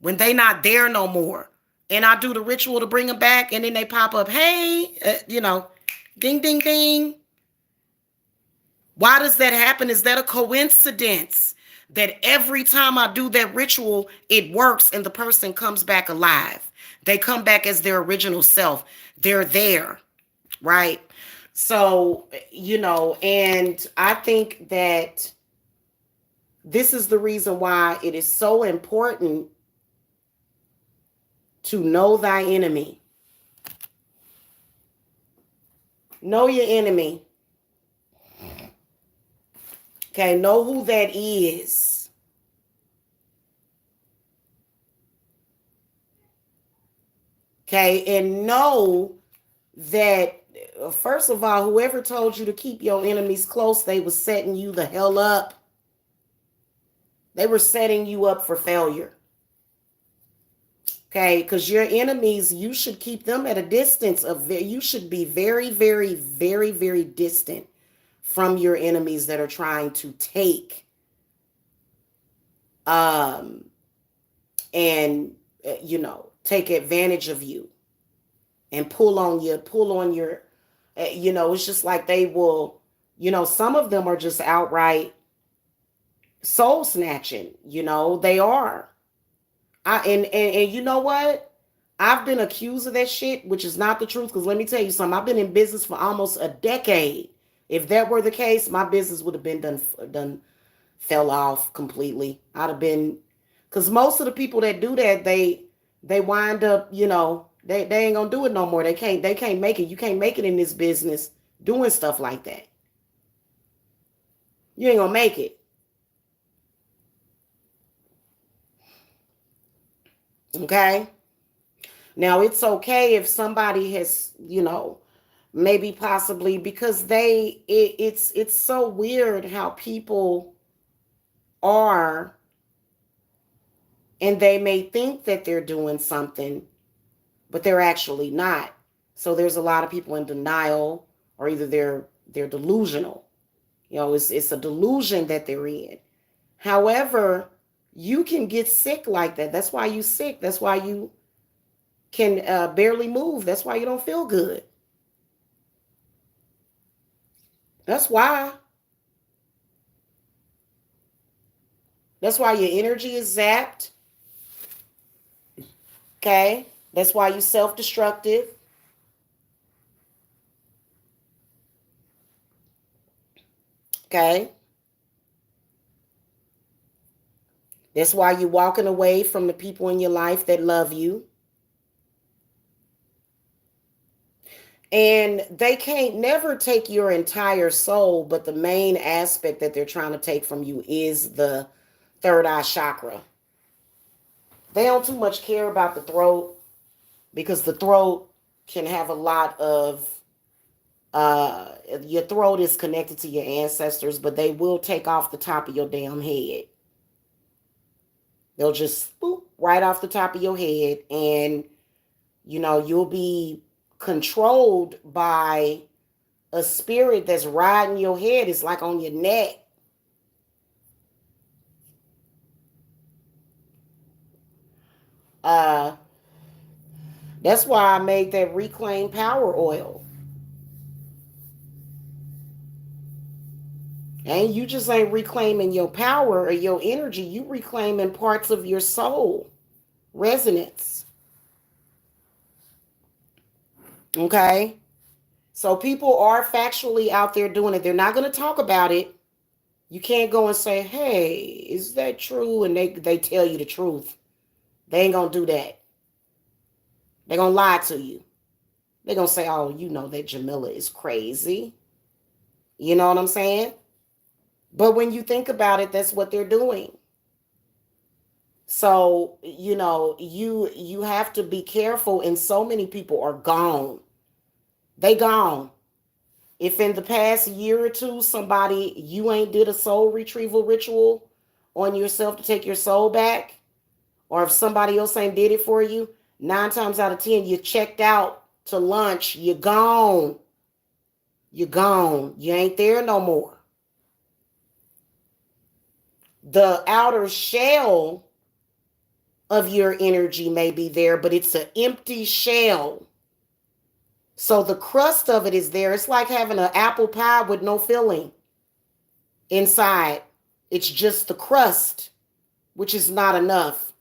when they not there no more. And I do the ritual to bring them back, and then they pop up, hey, ding, ding, ding. Why does that happen? Is that a coincidence that every time I do that ritual, it works and the person comes back alive? They come back as their original self. They're there, right? So, and I think that this is the reason why it is so important to know thy enemy. Know your enemy. Okay, know who that is. Okay, and know that, first of all, whoever told you to keep your enemies close, they were setting you the hell up. They were setting you up for failure. Okay, because your enemies, you should keep them at a distance of, you should be very, very, very, very distant from your enemies that are trying to take take advantage of you and pull on your it's just like they will, some of them are just outright soul snatching, they are. And you know what? I've been accused of that shit, which is not the truth, because let me tell you something. I've been in business for almost a decade. If that were the case, my business would have been done fell off completely. I'd have been, because most of the people that do that, they wind up, they ain't gonna do it no more. They can't make it. You can't make it in this business doing stuff like that. You ain't gonna make it. Okay. Now it's okay if somebody has, maybe possibly, because it's so weird how people are, and they may think that they're doing something, but they're actually not. So there's a lot of people in denial, or either they're delusional. It's a delusion that they're in. However, you can get sick like that. That's why you sick. That's why you can barely move. That's why you don't feel good. That's why. That's why your energy is zapped. Okay? That's why you're self-destructive. Okay? That's why you're walking away from the people in your life that love you. And they can't never take your entire soul, but the main aspect that they're trying to take from you is the third eye chakra. They don't too much care about the throat, because the throat can have a lot of, your throat is connected to your ancestors, but they will take off the top of your damn head. They'll just boop right off the top of your head, and you'll be controlled by a spirit that's riding your head. It's like on your neck. That's why I made that reclaim power oil. And you just ain't reclaiming your power or your energy. You reclaiming parts of your soul resonance. Okay? So people are factually out there doing it. They're not going to talk about it. You can't go and say, hey, is that true? And they tell you the truth. They ain't going to do that. They're going to lie to you. They're going to say, oh, you know that Jamila is crazy. You know what I'm saying? But when you think about it, that's what they're doing. So, you have to be careful, and so many people are gone. They gone. If in the past year or two you ain't did a soul retrieval ritual on yourself to take your soul back, or if somebody else ain't did it for you, 9 times out of 10 you checked out to lunch, you're gone. You're gone. You ain't there no more. The outer shell of your energy may be there, but it's an empty shell. So the crust of it is there. It's like having an apple pie with no filling inside. It's just the crust, which is not enough.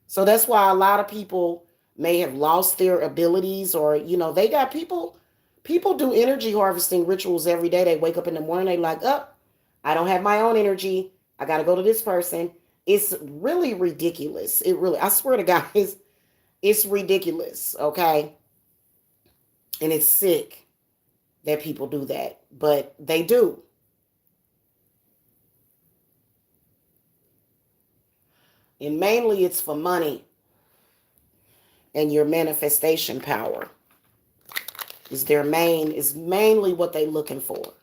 So that's why a lot of people may have lost their abilities, or, they got people do energy harvesting rituals every day. They wake up in the morning, they like, I don't have my own energy. I got to go to this person. It's really ridiculous. I swear to God, it's ridiculous. Okay. And it's sick that people do that, but they do. And mainly it's for money and your manifestation power is mainly what they're looking for.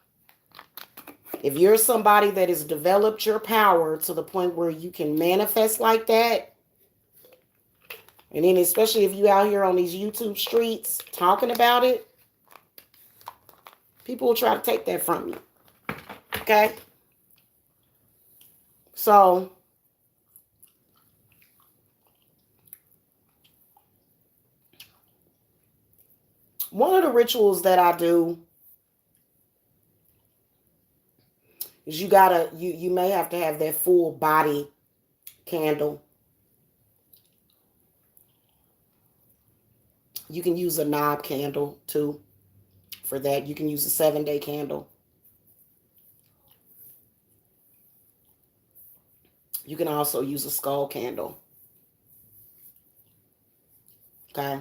If you're somebody that has developed your power to the point where you can manifest like that, and then especially if you out here on these YouTube streets talking about it, people will try to take that from you. Okay? So, one of the rituals that I do is you may have to have that full body candle. You can use a knob candle too for that. You can use a 7-day candle. You can also use a skull candle. Okay?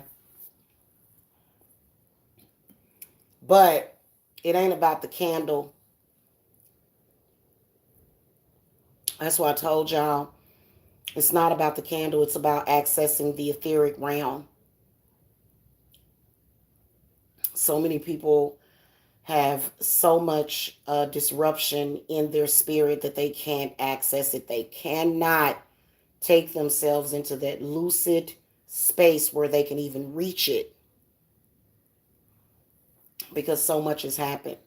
But it ain't about the candle. That's why I told y'all, it's not about the candle. It's about accessing the etheric realm. So many people have so much disruption in their spirit that they can't access it. They cannot take themselves into that lucid space where they can even reach it, because so much has happened.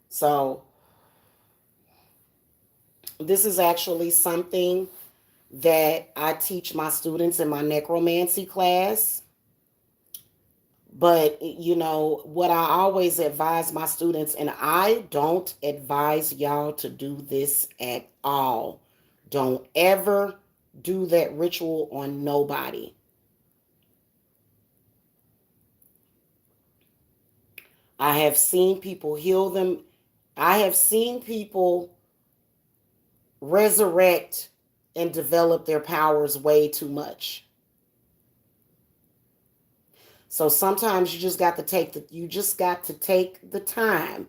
So this is actually something that I teach my students in my necromancy class. But, what I always advise my students, and I don't advise y'all to do this at all. Don't ever do that ritual on nobody. I have seen people heal them. I have seen people resurrect and develop their powers way too much. So sometimes you just got to take the time.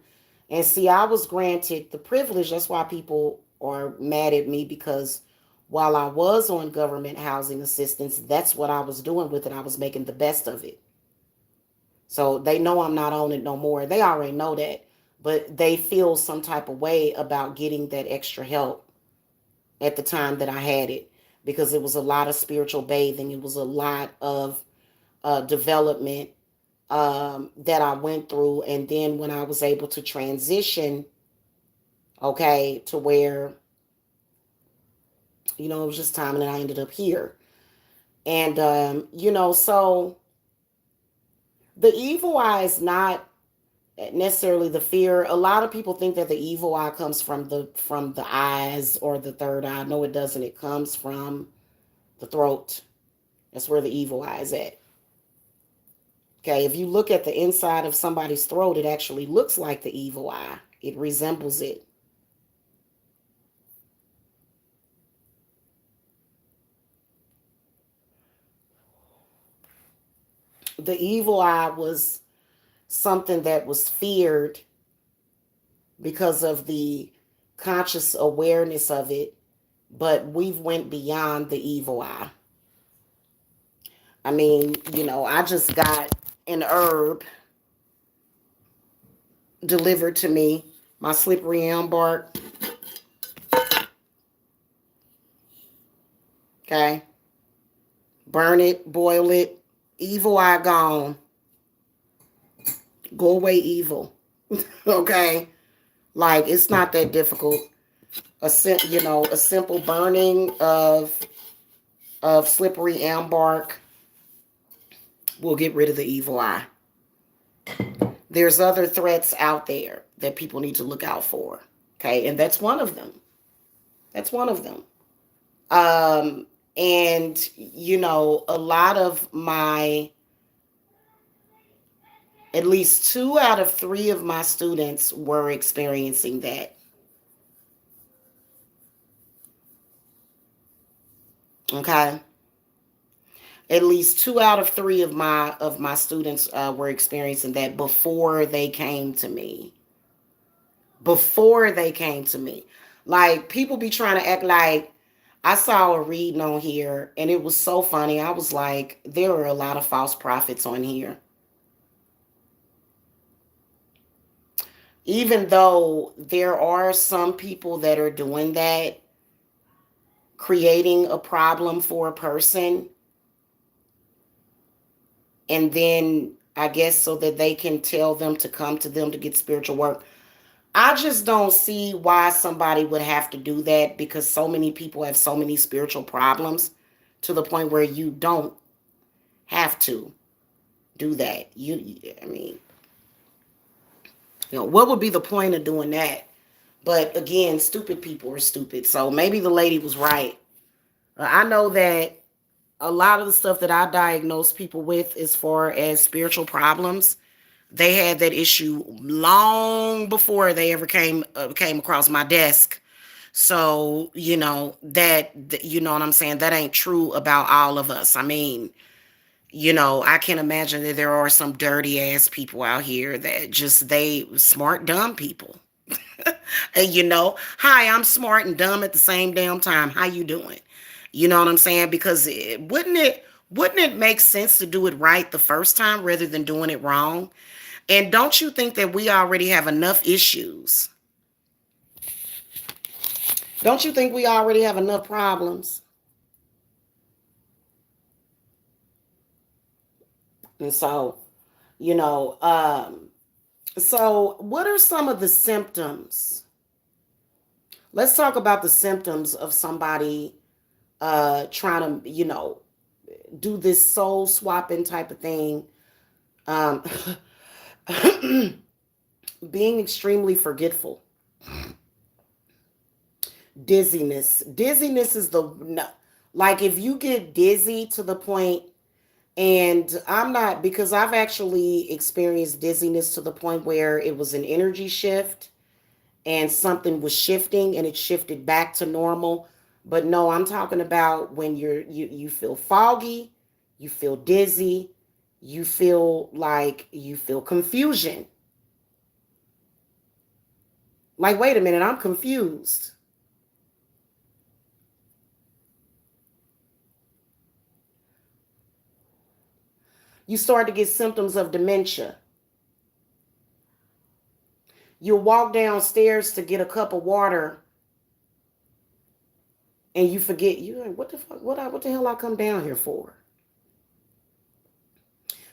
And see, I was granted the privilege. That's why people are mad at me, because while I was on government housing assistance, that's what I was doing with it. I was making the best of it. So they know I'm not on it no more. They already know that, but they feel some type of way about getting that extra help at the time that I had it, because it was a lot of spiritual bathing. It was a lot of development that I went through. And then when I was able to transition, okay, to where, it was just time, and then I ended up here. And, so the evil eye is not necessarily the fear. A lot of people think that the evil eye comes from the eyes or the third eye. No, it doesn't. It comes from the throat. That's where the evil eye is at. Okay, if you look at the inside of somebody's throat, it actually looks like the evil eye. It resembles it. The evil eye was something that was feared because of the conscious awareness of it, but we've went beyond the evil eye. I mean, I just got an herb delivered to me, my slippery elm bark. Okay. Burn it, boil it. Evil eye gone. Go away, evil. Okay. Like, it's not that difficult. A simple burning of slippery elm bark will get rid of the evil eye. There's other threats out there that people need to look out for. Okay, and that's one of them. That's one of them. And a lot of at least 2 out of 3 of my students were experiencing that. Okay. At least 2 out of 3 of my students were experiencing that before they came to me. Before they came to me. Like, people be trying to act like, I saw a reading on here and it was so funny. I was like, there are a lot of false prophets on here. Even though there are some people that are doing that, creating a problem for a person, and then I guess so that they can tell them to come to them to get spiritual work. I just don't see why somebody would have to do that, because so many people have so many spiritual problems to the point where you don't have to do that. I mean, what would be the point of doing that? But again, stupid people are stupid. So maybe the lady was right. I know that a lot of the stuff that I diagnose people with as far as spiritual problems, they had that issue long before they ever came across my desk. So, that you know what I'm saying? That ain't true about all of us. I mean, I can imagine that there are some dirty ass people out here that just, they smart, dumb people. And hi, I'm smart and dumb at the same damn time. How you doing? You know what I'm saying? Because wouldn't it make sense to do it right the first time rather than doing it wrong? And don't you think that we already have enough issues? Don't you think we already have enough problems? And so, so what are some of the symptoms? Let's talk about the symptoms of somebody trying to, do this soul swapping type of thing. Um, being extremely forgetful. Dizziness. Dizziness is like, if you get dizzy to the point, and I'm not, because I've actually experienced dizziness to the point where it was an energy shift and something was shifting and it shifted back to normal. But no, I'm talking about when you feel foggy, you feel dizzy, you feel confusion. Like, wait a minute, I'm confused. You start to get symptoms of dementia. You'll walk downstairs to get a cup of water and you forget, you're like, what the fuck, what the hell I come down here for?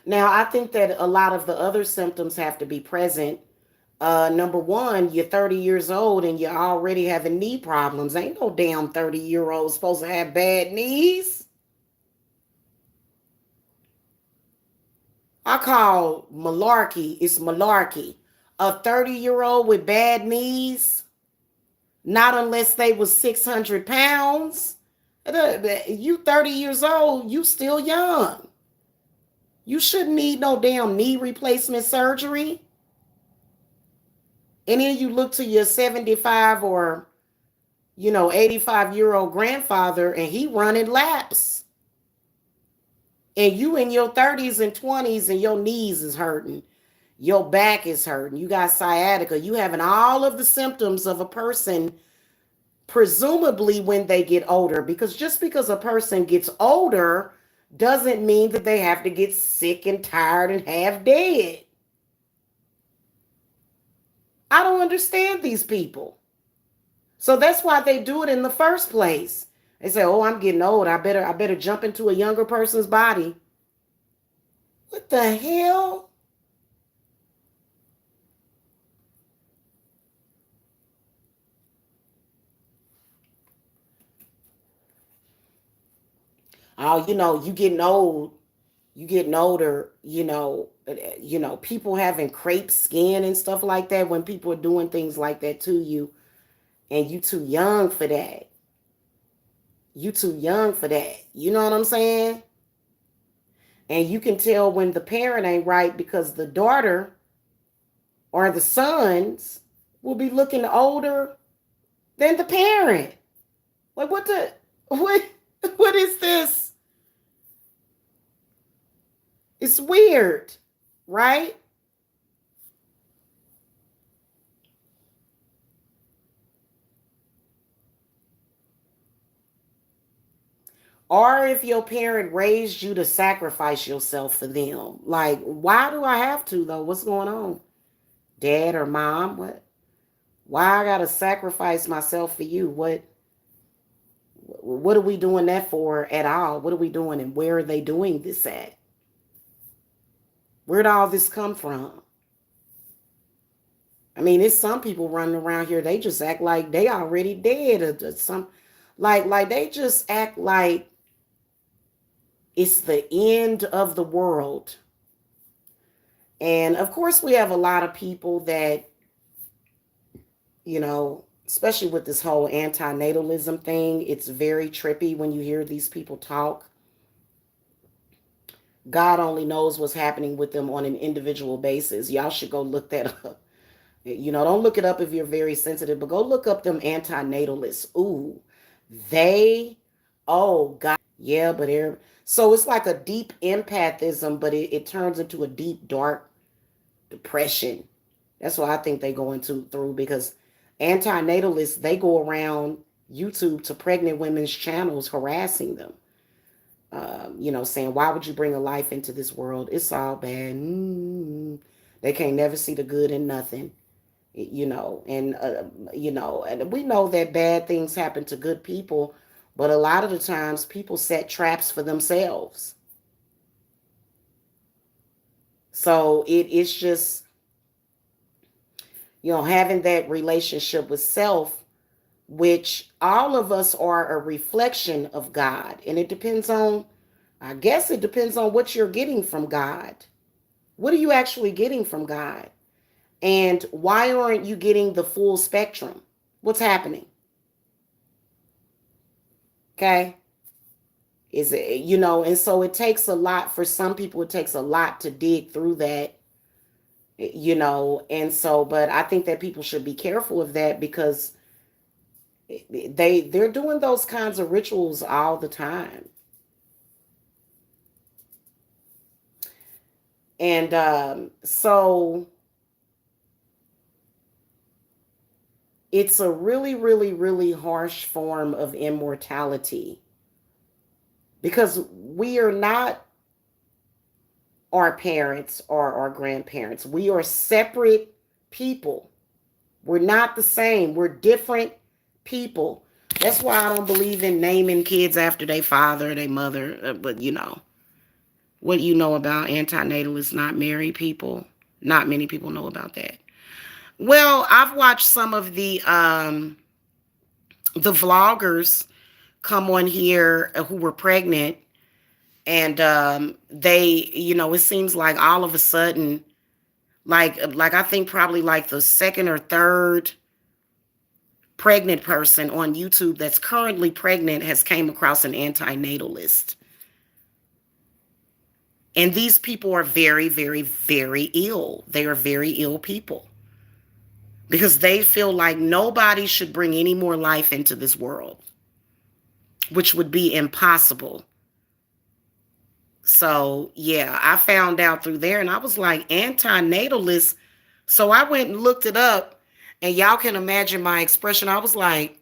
Now, I think that a lot of the other symptoms have to be present. Number one, you're 30 years old and you're already having knee problems. Ain't no damn 30-year-old supposed to have bad knees. I call malarkey, it's malarkey. A 30-year-old with bad knees, not unless they was 600 pounds. You 30 years old, you still young. You shouldn't need no damn knee replacement surgery. And then you look to your 75 or 85-year-old grandfather and he running laps. And you in your 30s and 20s and your knees is hurting. Your back is hurting. You got sciatica. You having all of the symptoms of a person presumably when they get older. Because just because a person gets older doesn't mean that they have to get sick and tired and half dead. I don't understand these people. So that's why they do it in the first place. They say, "Oh, I'm getting old. I better jump into a younger person's body." What the hell? Oh, you getting old. You getting older, people having crepe skin and stuff like that when people are doing things like that to you and you too young for that. You too young for that. You know what I'm saying? And you can tell when the parent ain't right because the daughter or the sons will be looking older than the parent. Like what what is this? It's weird, right? Or if your parent raised you to sacrifice yourself for them. Like, why do I have to though? What's going on? Dad or mom? What? Why I gotta sacrifice myself for you? What are we doing that for at all? What are we doing and where are they doing this at? Where'd all this come from? I mean, it's some people running around here, they just act like they already dead or some like they just act like it's the end of the world. And of course, we have a lot of people that, especially with this whole antinatalism thing, it's very trippy when you hear these people talk. God only knows what's happening with them on an individual basis. Y'all should go look that up. Don't look it up if you're very sensitive, but go look up them antinatalists. Ooh, they, oh God, yeah, but they're, so it's like a deep empathism, but it turns into a deep, dark depression. That's what I think they go into through because antinatalists, they go around YouTube to pregnant women's channels harassing them. Saying, why would you bring a life into this world? It's all bad. They can't never see the good in nothing. And we know that bad things happen to good people, but a lot of the times people set traps for themselves. So it's just, having that relationship with self, which all of us are a reflection of God. And I guess it depends on what you're getting from God. What are you actually getting from God? And why aren't you getting the full spectrum? What's happening? Okay. Is it, and so it takes a lot for some people, it takes a lot to dig through that, and so, but I think that people should be careful of that because they're doing those kinds of rituals all the time. And so it's a really, really, really harsh form of immortality because we are not our parents or our grandparents. We are separate people. We're not the same. We're different people. That's why I don't believe in naming kids after their father or their mother. But what you know about antinatalists, not married people. Not many people know about that. Well, I've watched some of the vloggers come on here who were pregnant, and they, it seems like all of a sudden, like I think probably like the second or third pregnant person on YouTube that's currently pregnant has came across an antinatalist. And these people are very, very, very ill. They are very ill people because they feel like nobody should bring any more life into this world, which would be impossible. So, yeah, I found out through there and I was like, antinatalist. So I went and looked it up and y'all can imagine my expression. I was like,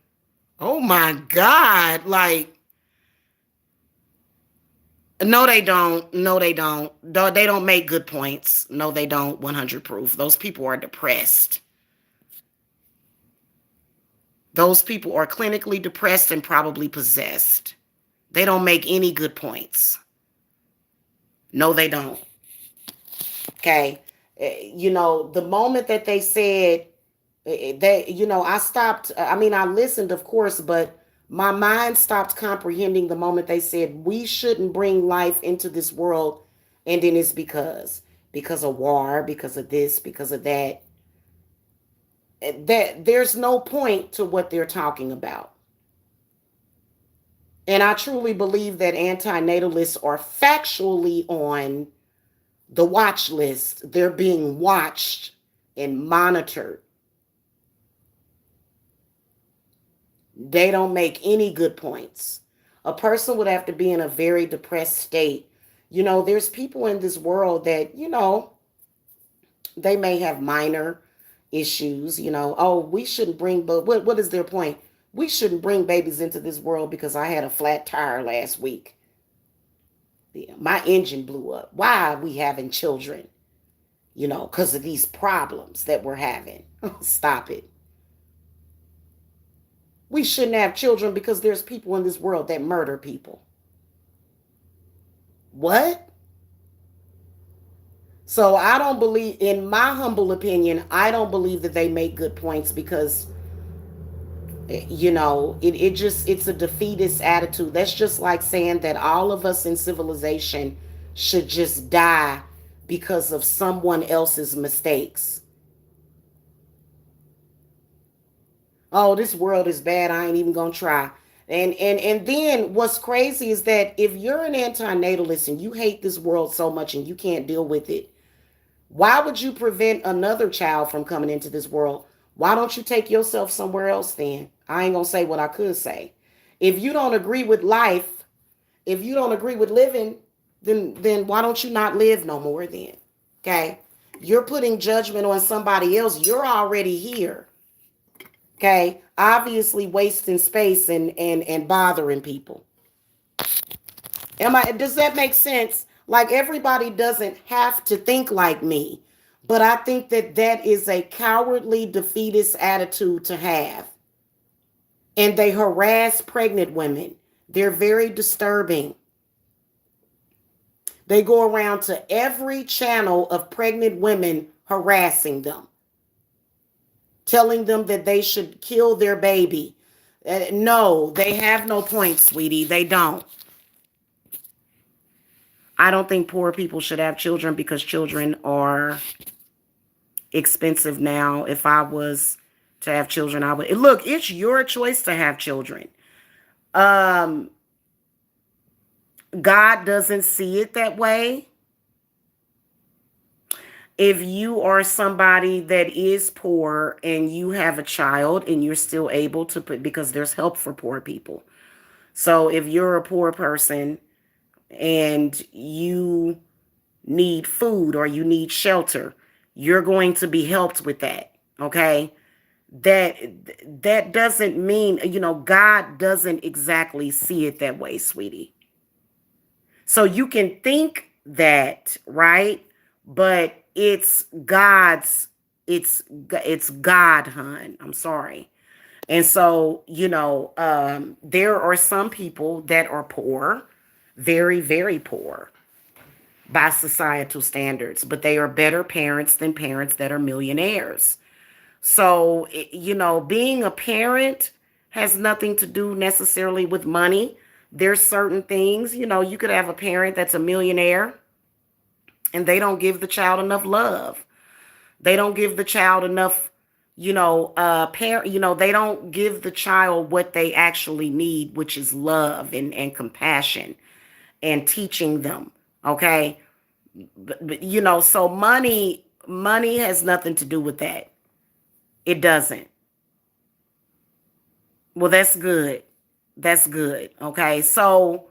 oh my God. Like, no, they don't. No, they don't. They don't make good points. No, they don't. 100 proof. Those people are depressed. Those people are clinically depressed and probably possessed. They don't make any good points. No, they don't. Okay. The moment that they said I stopped. I mean, I listened, of course, but my mind stopped comprehending the moment they said we shouldn't bring life into this world. And then it's because of war, because of this, because of that. That there's no point to what they're talking about. And I truly believe that antinatalists are factually on the watch list. They're being watched and monitored. They don't make any good points. A person would have to be in a very depressed state. There's people in this world that, they may have minor issues, oh, we shouldn't bring, but what is their point? We shouldn't bring babies into this world because I had a flat tire last week. Yeah, my engine blew up. Why are we having children? Because of these problems that we're having. Stop it. We shouldn't have children because there's people in this world that murder people. What? So I don't believe, in my humble opinion, I don't believe that they make good points because, it's a defeatist attitude. That's just like saying that all of us in civilization should just die because of someone else's mistakes. Oh, this world is bad. I ain't even gonna try. And then what's crazy is that if you're an antinatalist and you hate this world so much and you can't deal with it, why would you prevent another child from coming into this world? Why don't you take yourself somewhere else then? I ain't gonna say what I could say. If you don't agree with life, if you don't agree with living, then why don't you not live no more then? Okay? You're putting judgment on somebody else. You're already here. Okay, obviously wasting space and bothering people. Does that make sense? Like, everybody doesn't have to think like me, but I think that is a cowardly, defeatist attitude to have. And they harass pregnant women. They're very disturbing. They go around to every channel of pregnant women harassing them, telling them that they should kill their baby. No, they have no point, sweetie. They don't. I don't think poor people should have children because children are expensive now. If I was to have children, I would. Look, it's your choice to have children. God doesn't see it that way. If you are somebody that is poor and you have a child and you're still able to put, because there's help for poor people. So if you're a poor person and you need food or you need shelter, you're going to be helped with that. Okay. That doesn't mean, God doesn't exactly see it that way, sweetie. So you can think that, right? But it's God, hon. I'm sorry. And so, there are some people that are poor, very, very poor by societal standards, but they are better parents than parents that are millionaires. So, being a parent has nothing to do necessarily with money. There's certain things, you could have a parent that's a millionaire and they don't give the child enough love. They don't give the child enough Parent, they don't give the child what they actually need, which is love and compassion and teaching them. Okay. So money has nothing to do with that. It doesn't. Well, that's good. That's good. Okay. So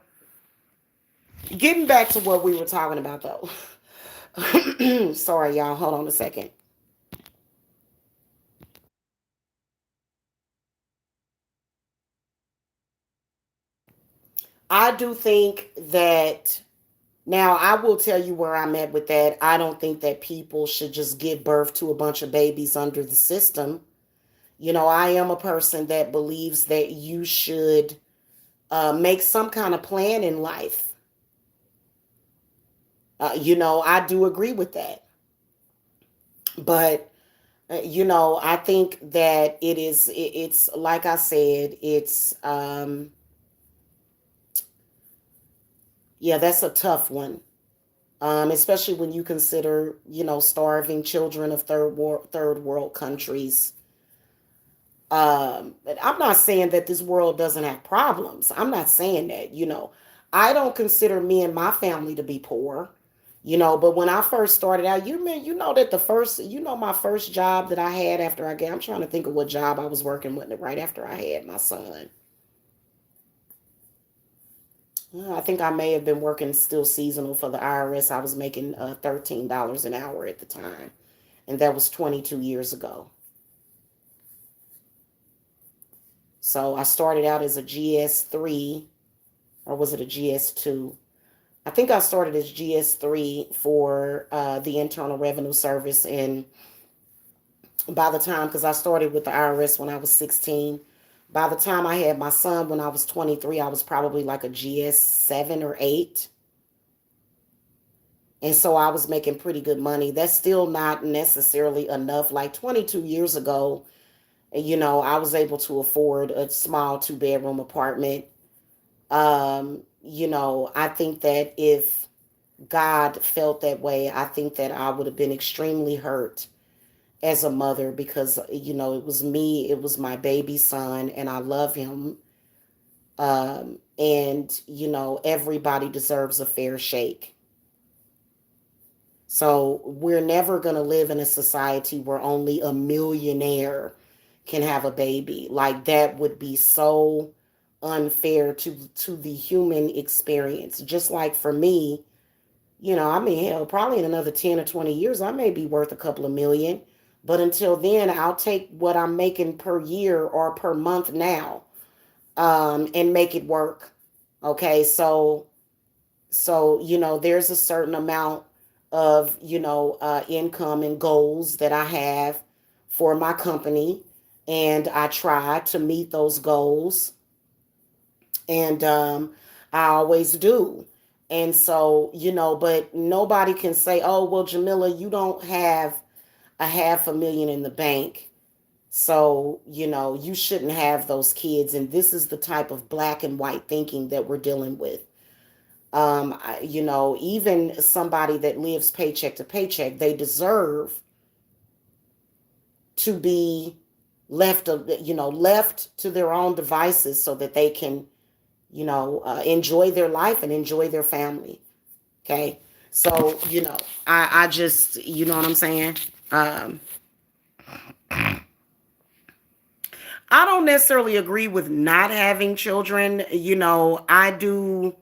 getting back to what we were talking about though. Sorry, y'all. Hold on a second. I do think that now I will tell you where I'm at with that. I don't think that people should just give birth to a bunch of babies under the system. I am a person that believes that you should make some kind of plan in life. I do agree with that. But, I think that it's like I said, yeah, that's a tough one. Especially when you consider, starving children of third world countries. But I'm not saying that this world doesn't have problems. I'm not saying that. I don't consider me and my family to be poor. But when I first started out, that my first job that I had after I'm trying to think of what job I was working with right after I had my son. I think I may have been working still seasonal for the IRS. I was making $13 an hour at the time, and that was 22 years ago. So I started out as a GS3, or was it a GS2? I think I started as GS3 for the Internal Revenue Service. And by the time, because I started with the IRS when I was 16, by the time I had my son when I was 23, I was probably like a GS7 or 8. And so I was making pretty good money. That's still not necessarily enough. Like 22 years ago, I was able to afford a small 2-bedroom apartment. I think that if God felt that way, I think that I would have been extremely hurt as a mother because, it was me, it was my baby son, and I love him. And, everybody deserves a fair shake. So we're never going to live in a society where only a millionaire can have a baby. Like that would be so unfair to the human experience. Just like for me, I mean, hell, probably in another 10 or 20 years, I may be worth a couple of million. But until then, I'll take what I'm making per year or per month now, and make it work. Okay, so there's a certain amount of income and goals that I have for my company, and I try to meet those goals, and I always do. And so, but nobody can say, oh, well, Jamila, you don't have a half a million in the bank. So, you shouldn't have those kids. And this is the type of black and white thinking that we're dealing with. Even somebody that lives paycheck to paycheck, they deserve to be left to their own devices so that they can enjoy their life and enjoy their family. Okay. So, I just, you know what I'm saying? Um, I don't necessarily agree with not having children. I do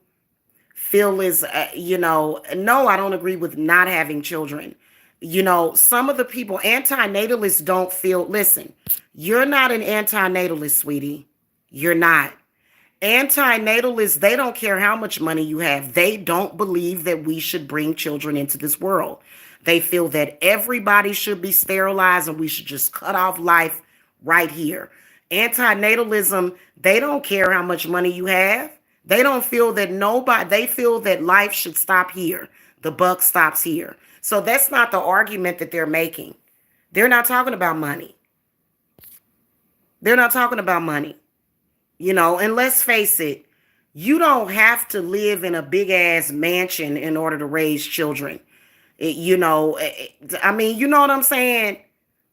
feel is, no, I don't agree with not having children. Some of the people, antinatalists don't feel, listen, you're not an antinatalist, sweetie. You're not. Antinatalists, they don't care how much money you have. They don't believe that we should bring children into this world. They feel that everybody should be sterilized and we should just cut off life right here. Antinatalism, they don't care how much money you have. They don't feel that they feel that life should stop here. The buck stops here. So that's not the argument that they're making. They're not talking about money. They're not talking about money. And let's face it, you don't have to live in a big ass mansion in order to raise children. I mean, you know what I'm saying?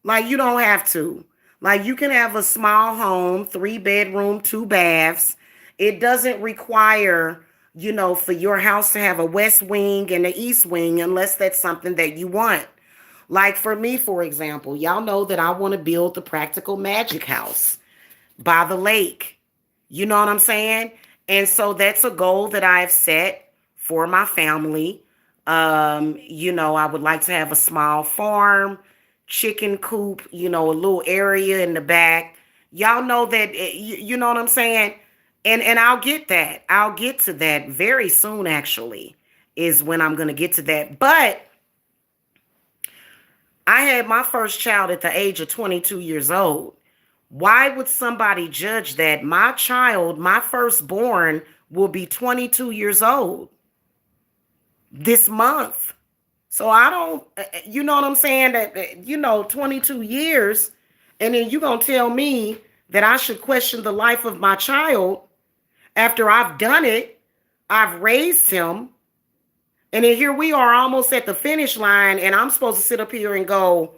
Like, you don't have to. Like, you can have a small home, 3 bedroom, 2 baths. It doesn't require, for your house to have a west wing and an east wing unless that's something that you want. Like for me, for example, y'all know that I want to build the practical magic house by the lake. You know what I'm saying? And so that's a goal that I've set for my family. I would like to have a small farm, chicken coop, a little area in the back. Y'all know that, you know what I'm saying? And I'll get that. I'll get to that very soon, actually, is when I'm going to get to that. But I had my first child at the age of 22 years old. Why would somebody judge that my child, my firstborn, will be 22 years old this month? So I don't, you know what I'm saying? That, 22 years, and then you're going to tell me that I should question the life of my child after I've done it, I've raised him, and then here we are almost at the finish line, and I'm supposed to sit up here and go,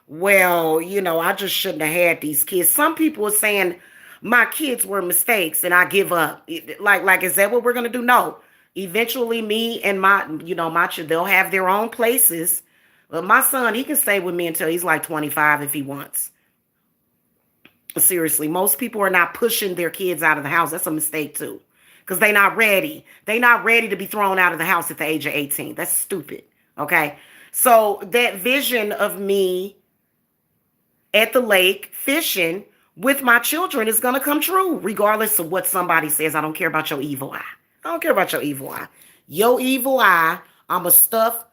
well, I just shouldn't have had these kids. Some people are saying my kids were mistakes and I give up. Like, is that what we're gonna do? No. Eventually, me and my they'll have their own places. But my son, he can stay with me until he's like 25 if he wants. Seriously, most people are not pushing their kids out of the house. That's a mistake too. Because they're not ready. They're not ready to be thrown out of the house at the age of 18. That's stupid. Okay. So that vision of me at the lake fishing with my children is going to come true, regardless of what somebody says. I don't care about your evil eye. I don't care about your evil eye. Your evil eye, I'm a stuff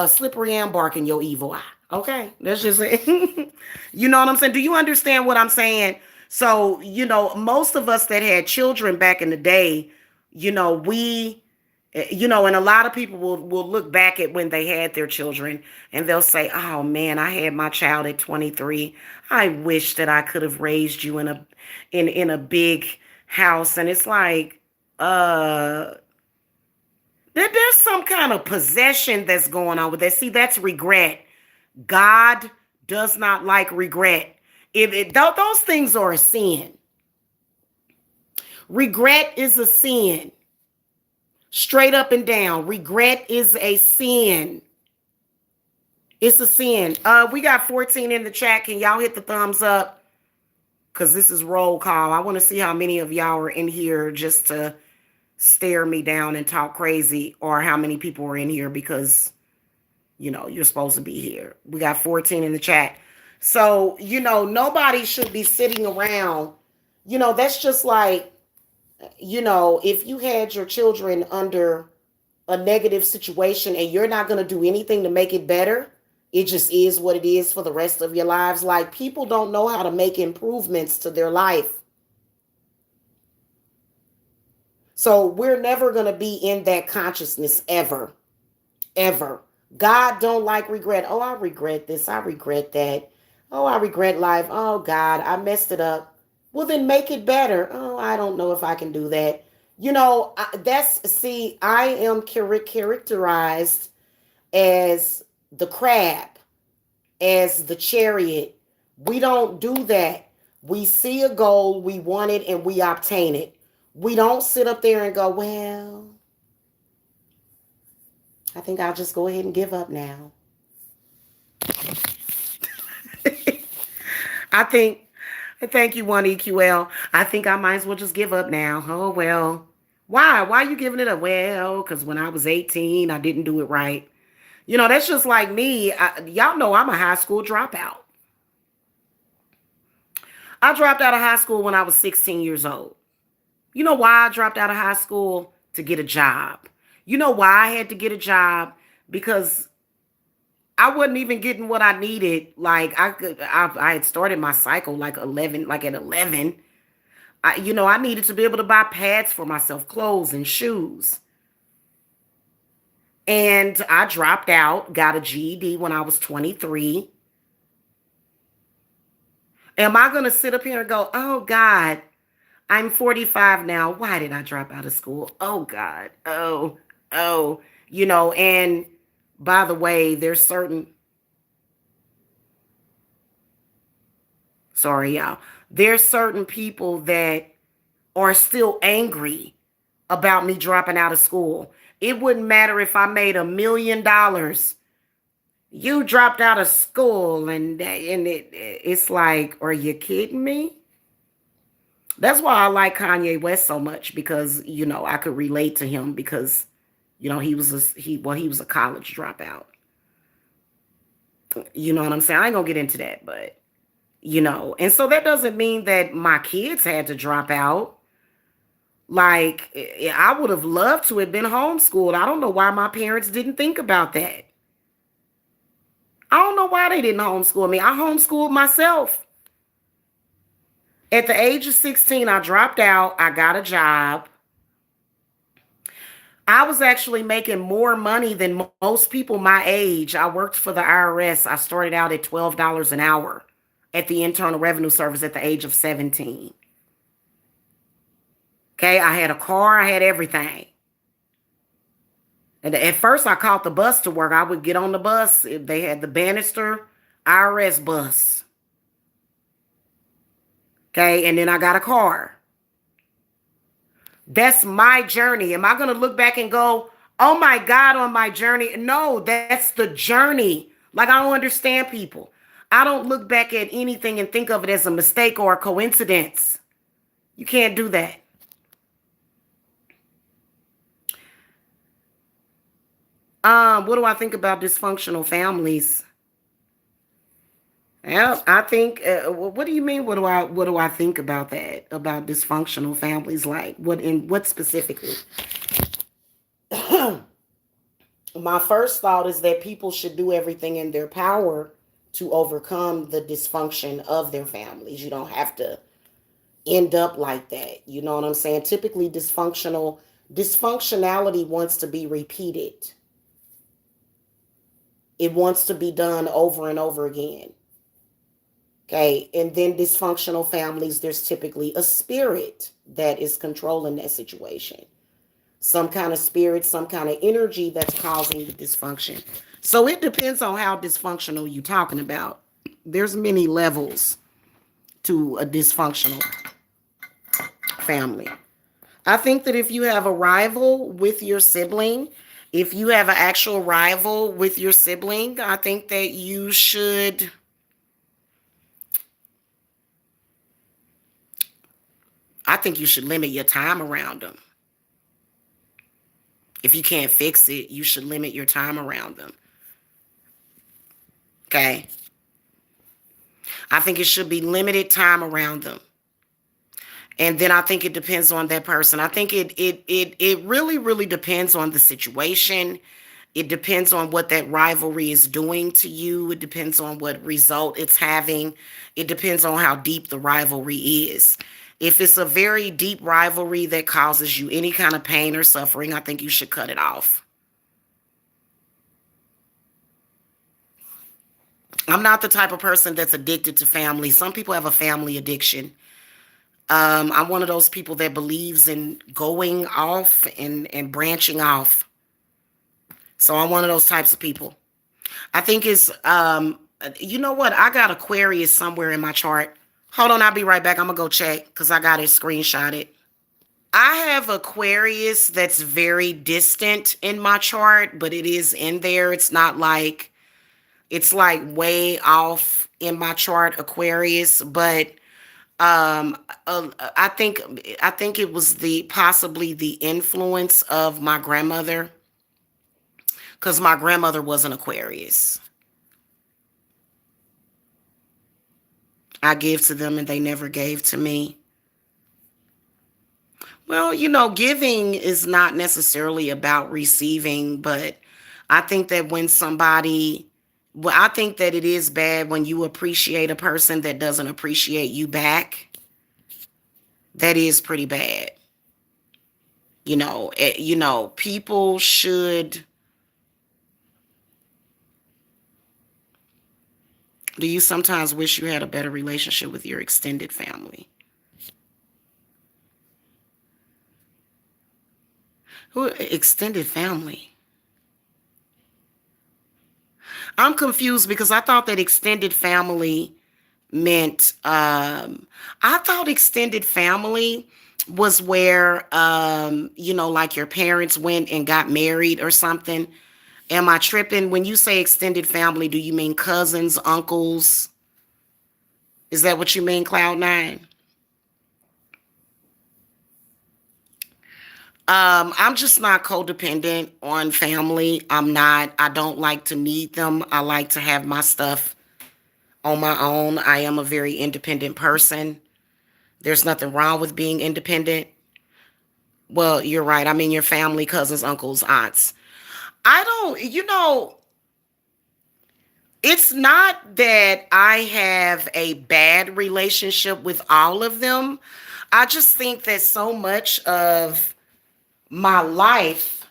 slippery and bark in your evil eye. Okay, that's just it. You know what I'm saying? Do you understand what I'm saying? So, most of us that had children back in the day, we and a lot of people will look back at when they had their children and they'll say, oh man, I had my child at 23. I wish that I could have raised you in a big house. And it's like, there's some kind of possession that's going on with that. See, that's regret. God does not like regret. Those things are a sin. Regret is a sin. Straight up and down. Regret is a sin. It's a sin. We got 14 in the chat. Can y'all hit the thumbs up? Because this is roll call. I want to see how many of y'all are in here just to stare me down and talk crazy, or how many people are in here because, you're supposed to be here. We got 14 in the chat. So, nobody should be sitting around. That's just like, if you had your children under a negative situation and you're not going to do anything to make it better, it just is what it is for the rest of your lives. Like, people don't know how to make improvements to their life. So we're never going to be in that consciousness ever, ever. God don't like regret. Oh, I regret this. I regret that. Oh, I regret life. Oh, God, I messed it up. Well, then make it better. Oh, I don't know if I can do that. I am characterized as the crab, as the chariot. We don't do that. We see a goal, we want it, and we obtain it. We don't sit up there and go, well, I think I'll just go ahead and give up now. Thank you, 1EQL. I think I might as well just give up now. Oh, well. Why? Why are you giving it up? Well, because when I was 18, I didn't do it right. That's just like me. Y'all know I'm a high school dropout. I dropped out of high school when I was 16 years old. You know why I dropped out of high school? To get a job. You know why I had to get a job? Because I wasn't even getting what I needed. Like I had started my cycle like at 11. I needed to be able to buy pads for myself, clothes and shoes. And I dropped out, got a GED when I was 23. Am I going to sit up here and go, oh God, I'm 45 now. Why did I drop out of school? Oh God. Oh. And by the way, there's certain Sorry, y'all. There's certain people that are still angry about me dropping out of school. It wouldn't matter if I made $1 million. You dropped out of school, and it's like, are you kidding me? That's why I like Kanye West so much, because I could relate to him, because he was a college dropout. You know what I'm saying? I ain't gonna get into that, but and so that doesn't mean that my kids had to drop out. Like, I would have loved to have been homeschooled. I don't know why my parents didn't think about that. I don't know why they didn't homeschool me. I homeschooled myself. At the age of 16, I dropped out. I got a job. I was actually making more money than most people my age. I worked for the IRS. I started out at $12 an hour at the Internal Revenue Service at the age of 17. Okay, I had a car, I had everything. And at first, I caught the bus to work. I would get on the bus. They had the Bannister IRS bus. Okay, and then I got a car. That's my journey. Am I going to look back and go, oh my God, on my journey? No, that's the journey. Like, I don't understand people. I don't look back at anything and think of it as a mistake or a coincidence. You can't do that. What do I think about dysfunctional families? Yeah, I think. What do you mean? What do I think about that? About dysfunctional families? Like, what specifically? My first thought is that people should do everything in their power to overcome the dysfunction of their families. You don't have to end up like that. You know what I'm saying? Typically, dysfunctionality wants to be repeated. It wants to be done over and over again. Okay. And then dysfunctional families, there's typically a spirit that is controlling that situation. Some kind of spirit, some kind of energy that's causing the dysfunction. So it depends on how dysfunctional you're talking about. There's many levels to a dysfunctional family. I think that if you have a rival with your sibling, if you have an actual rival with your sibling, I think that you should limit your time around them. If you can't fix it, you should limit your time around them. Okay? I think it should be limited time around them. And then I think it depends on that person. I think it really, really depends on the situation. It depends on what that rivalry is doing to you. It depends on what result it's having. It depends on how deep the rivalry is. If it's a very deep rivalry that causes you any kind of pain or suffering, I think you should cut it off. I'm not the type of person that's addicted to family. Some people have a family addiction. I'm one of those people that believes in going off and branching off. So I'm one of those types of people. I think it's, you know what? I got Aquarius somewhere in my chart. Hold on, I'll be right back. I'm going to go check because I got it screenshotted. I have Aquarius that's very distant in my chart, but it is in there. It's not like, it's like way off in my chart, Aquarius, but I think it was the possibly the influence of my grandmother, because my grandmother was an Aquarius. I give to them and they never gave to me. Well, giving is not necessarily about receiving, but I think that I think that it is bad when you appreciate a person that doesn't appreciate you back. That is pretty bad. People should. Do you sometimes wish you had a better relationship with your extended family? Who extended family? I'm confused because I thought that extended family meant, I thought extended family was where, like your parents went and got married or something. Am I tripping? When you say extended family, do you mean cousins, uncles? Is that what you mean, Cloud9? I'm just not codependent on family. I'm not. I don't like to need them. I like to have my stuff on my own. I am a very independent person. There's nothing wrong with being independent. Well, you're right. I mean, your family, cousins, uncles, aunts. I don't, it's not that I have a bad relationship with all of them. I just think that so much of my life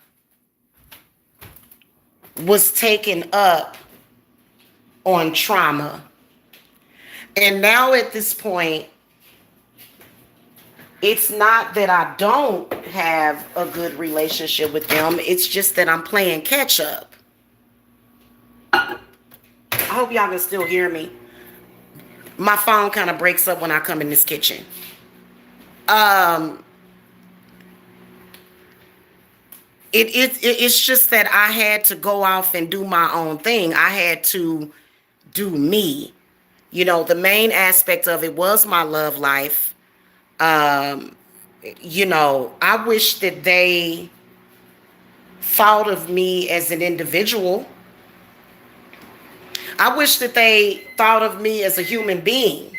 was taken up on trauma. And now at this point, it's not that I don't have a good relationship with them. It's just that I'm playing catch up. I hope y'all can still hear me. My phone kind of breaks up when I come in this kitchen. Um, it's just that I had to go off and do my own thing. I had to do me. The main aspect of it was my love life. Um, I wish that they thought of me as an individual. I wish that they thought of me as a human being.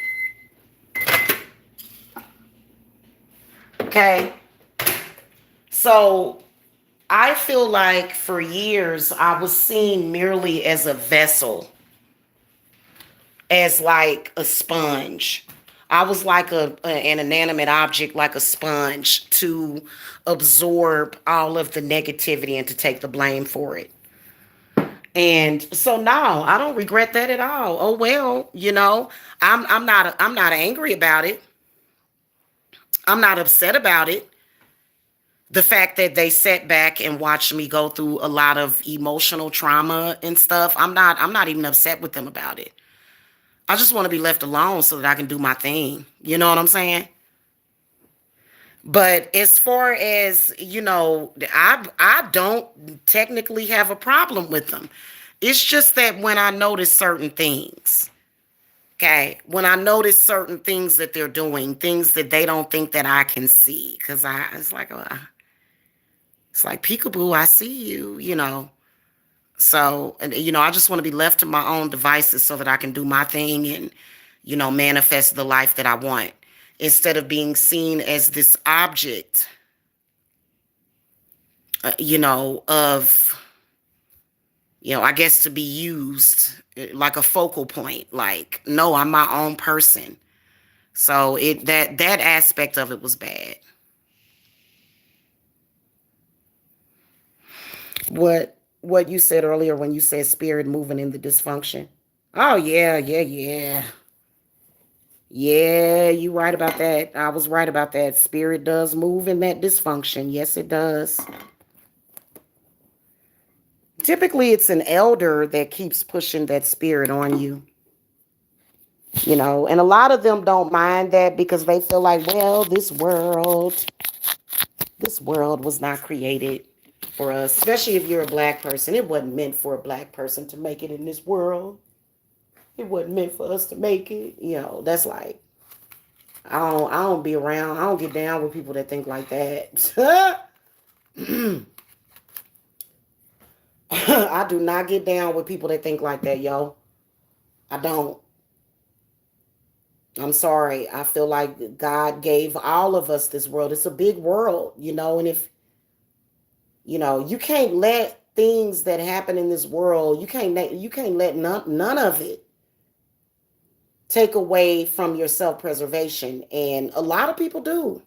Okay. So I feel like for years I was seen merely as a vessel, as like a sponge. I was like an inanimate object, like a sponge, to absorb all of the negativity and to take the blame for it. And so no, I don't regret that at all. Oh well, I'm not angry about it. I'm not upset about it. The fact that they sat back and watched me go through a lot of emotional trauma and stuff, I'm not even upset with them about it. I just want to be left alone so that I can do my thing. You know what I'm saying? But as far as, I don't technically have a problem with them. It's just that when I notice certain things, okay, when I notice certain things that they're doing, things that they don't think that I can see, because it's like peekaboo, I see you. So, and, I just want to be left to my own devices so that I can do my thing and, manifest the life that I want instead of being seen as this object, of, I guess to be used like a focal point. Like, no, I'm my own person. So that aspect of it was bad. What you said earlier when you said spirit moving in the dysfunction. Oh yeah, yeah, yeah. Yeah, you right about that. I was right about that. Spirit does move in that dysfunction. Yes, it does. Typically, it's an elder that keeps pushing that spirit on you. And a lot of them don't mind that because they feel like, well, this world was not created for us, especially if you're a black person. It wasn't meant for a black person to make it in this world. It wasn't meant for us to make it. That's like, I don't be around. I don't get down with people that think like that. I do not get down with people that think like that, yo. I don't. I'm sorry. I feel like God gave all of us this world. It's a big world, and if, you can't let things that happen in this world, you can't let none of it take away from your self-preservation. And a lot of people do.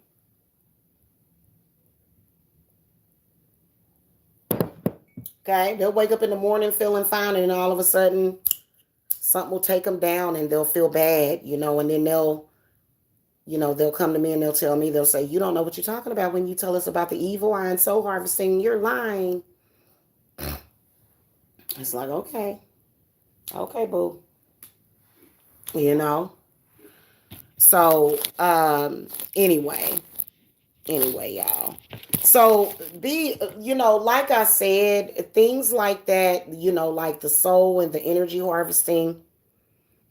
Okay? They'll wake up in the morning feeling fine, and then all of a sudden something will take them down and they'll feel bad, and then they'll come to me and they'll tell me, they'll say, you don't know what you're talking about when you tell us about the evil eye and soul harvesting. You're lying. It's like, okay, boo. So, anyway, y'all. So like I said, things like that, like the soul and the energy harvesting.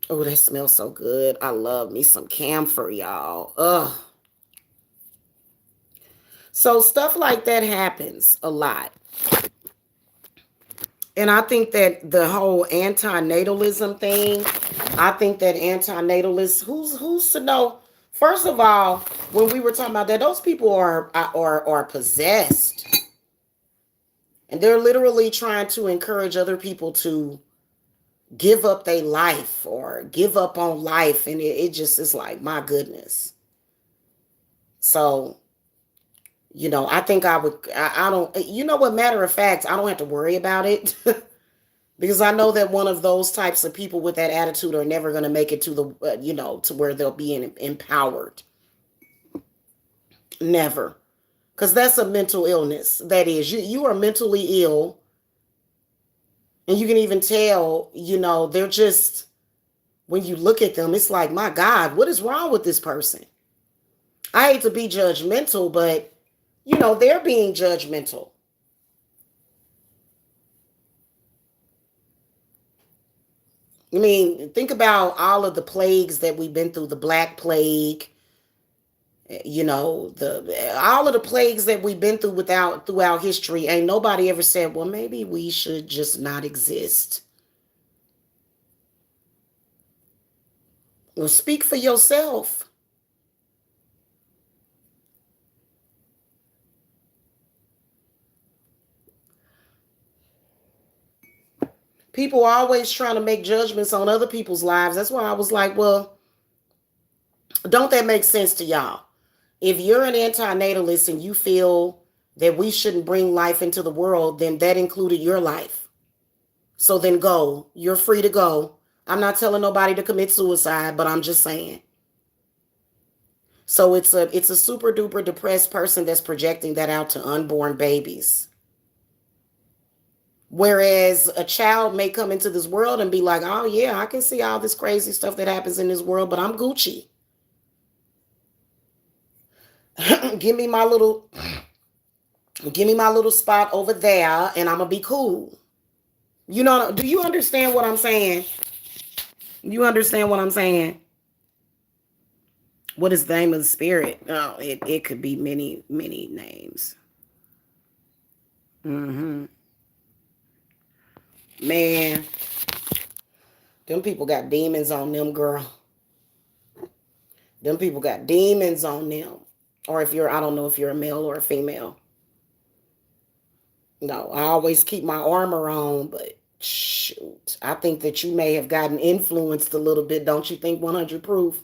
Oh, that smells so good. I love me some camphor, y'all. Ugh. So stuff like that happens a lot. And I think that the whole antinatalism thing, I think that antinatalists, who's to know? First of all, when we were talking about that, those people are possessed. And they're literally trying to encourage other people to give up their life or give up on life. And it just is like, my goodness. So, I think I don't, what, matter of fact, I don't have to worry about it. Because I know that one of those types of people with that attitude are never going to make it to the, to where they'll be empowered. Never. Because that's a mental illness. That is, you are mentally ill. And you can even tell, they're just, when you look at them, it's like, my God, what is wrong with this person? I hate to be judgmental, but, they're being judgmental. I mean, think about all of the plagues that we've been through, the Black Plague, all of the plagues that we've been through throughout history. Ain't nobody ever said, well, maybe we should just not exist. Well, speak for yourself. People are always trying to make judgments on other people's lives. That's why I was like, well, don't that make sense to y'all? If you're an antinatalist and you feel that we shouldn't bring life into the world, then that included your life. So then go. You're free to go. I'm not telling nobody to commit suicide, but I'm just saying. So it's a super duper depressed person that's projecting that out to unborn babies. Whereas a child may come into this world and be like, oh yeah, I can see all this crazy stuff that happens in this world, but I'm Gucci. give me my little spot over there and I'm gonna be cool. Do you understand what I'm saying? You understand what I'm saying? What is the name of the spirit? Oh, it could be many, many names. Mm-hmm. Man, them people got demons on them, girl. Them people got demons on them. Or I don't know if you're a male or a female. No, I always keep my armor on, but shoot, I think that you may have gotten influenced a little bit. Don't you think, 100 proof?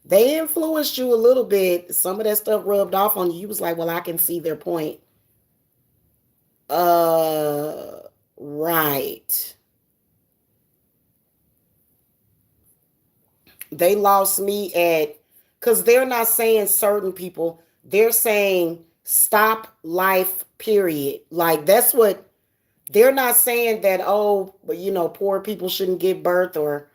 They influenced you a little bit. Some of that stuff rubbed off on you. You was like, well, I can see their point. Right. They lost me because they're not saying certain people. They're saying stop life, period. Like, that's what they're not saying, that, oh, but poor people shouldn't give birth, or,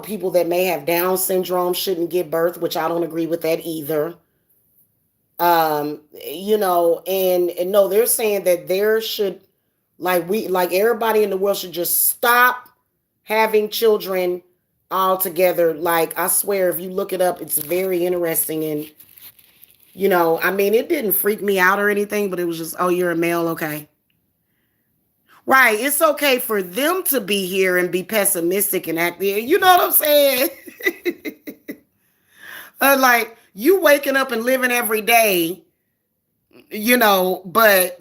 people that may have Down syndrome shouldn't give birth, which I don't agree with that either. And no, they're saying that there should, like everybody in the world should just stop having children altogether. Like, I swear, if you look it up, it's very interesting. And, I mean, it didn't freak me out or anything, but it was just, oh, you're a male. Okay. Right. It's okay for them to be here and be pessimistic and act, you know what I'm saying? Like, you waking up and living every day, but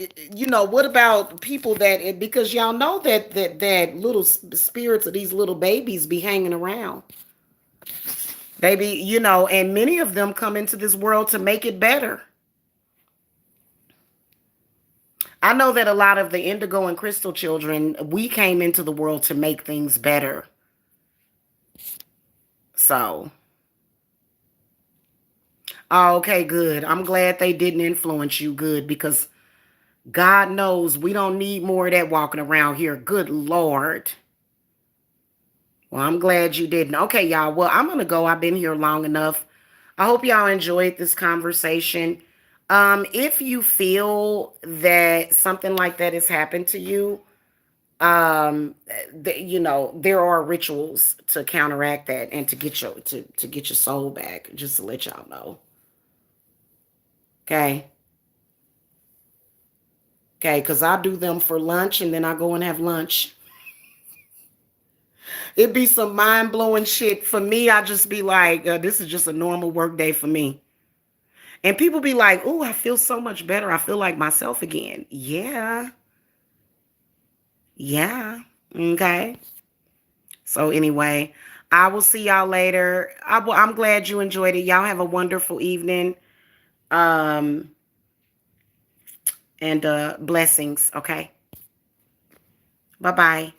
what about people that, because y'all know that little spirits of these little babies be hanging around. Baby, and many of them come into this world to make it better. I know that a lot of the indigo and crystal children, we came into the world to make things better. So, okay, good. I'm glad they didn't influence you. Good, because God knows we don't need more of that walking around here. Good Lord. Well, I'm glad you didn't. Okay, y'all. Well, I'm going to go. I've been here long enough. I hope y'all enjoyed this conversation. If you feel that something like that has happened to you, there are rituals to counteract that and to get your soul back, just to let y'all know. Okay. Okay, because I do them for lunch and then I go and have lunch. It'd be some mind-blowing shit. For me, I just be like, this is just a normal work day for me. And people be like, oh, I feel so much better. I feel like myself again. Yeah. Yeah. Okay. So anyway, I will see y'all later. I'm glad you enjoyed it. Y'all have a wonderful evening. Um, and blessings. Okay. Bye-bye.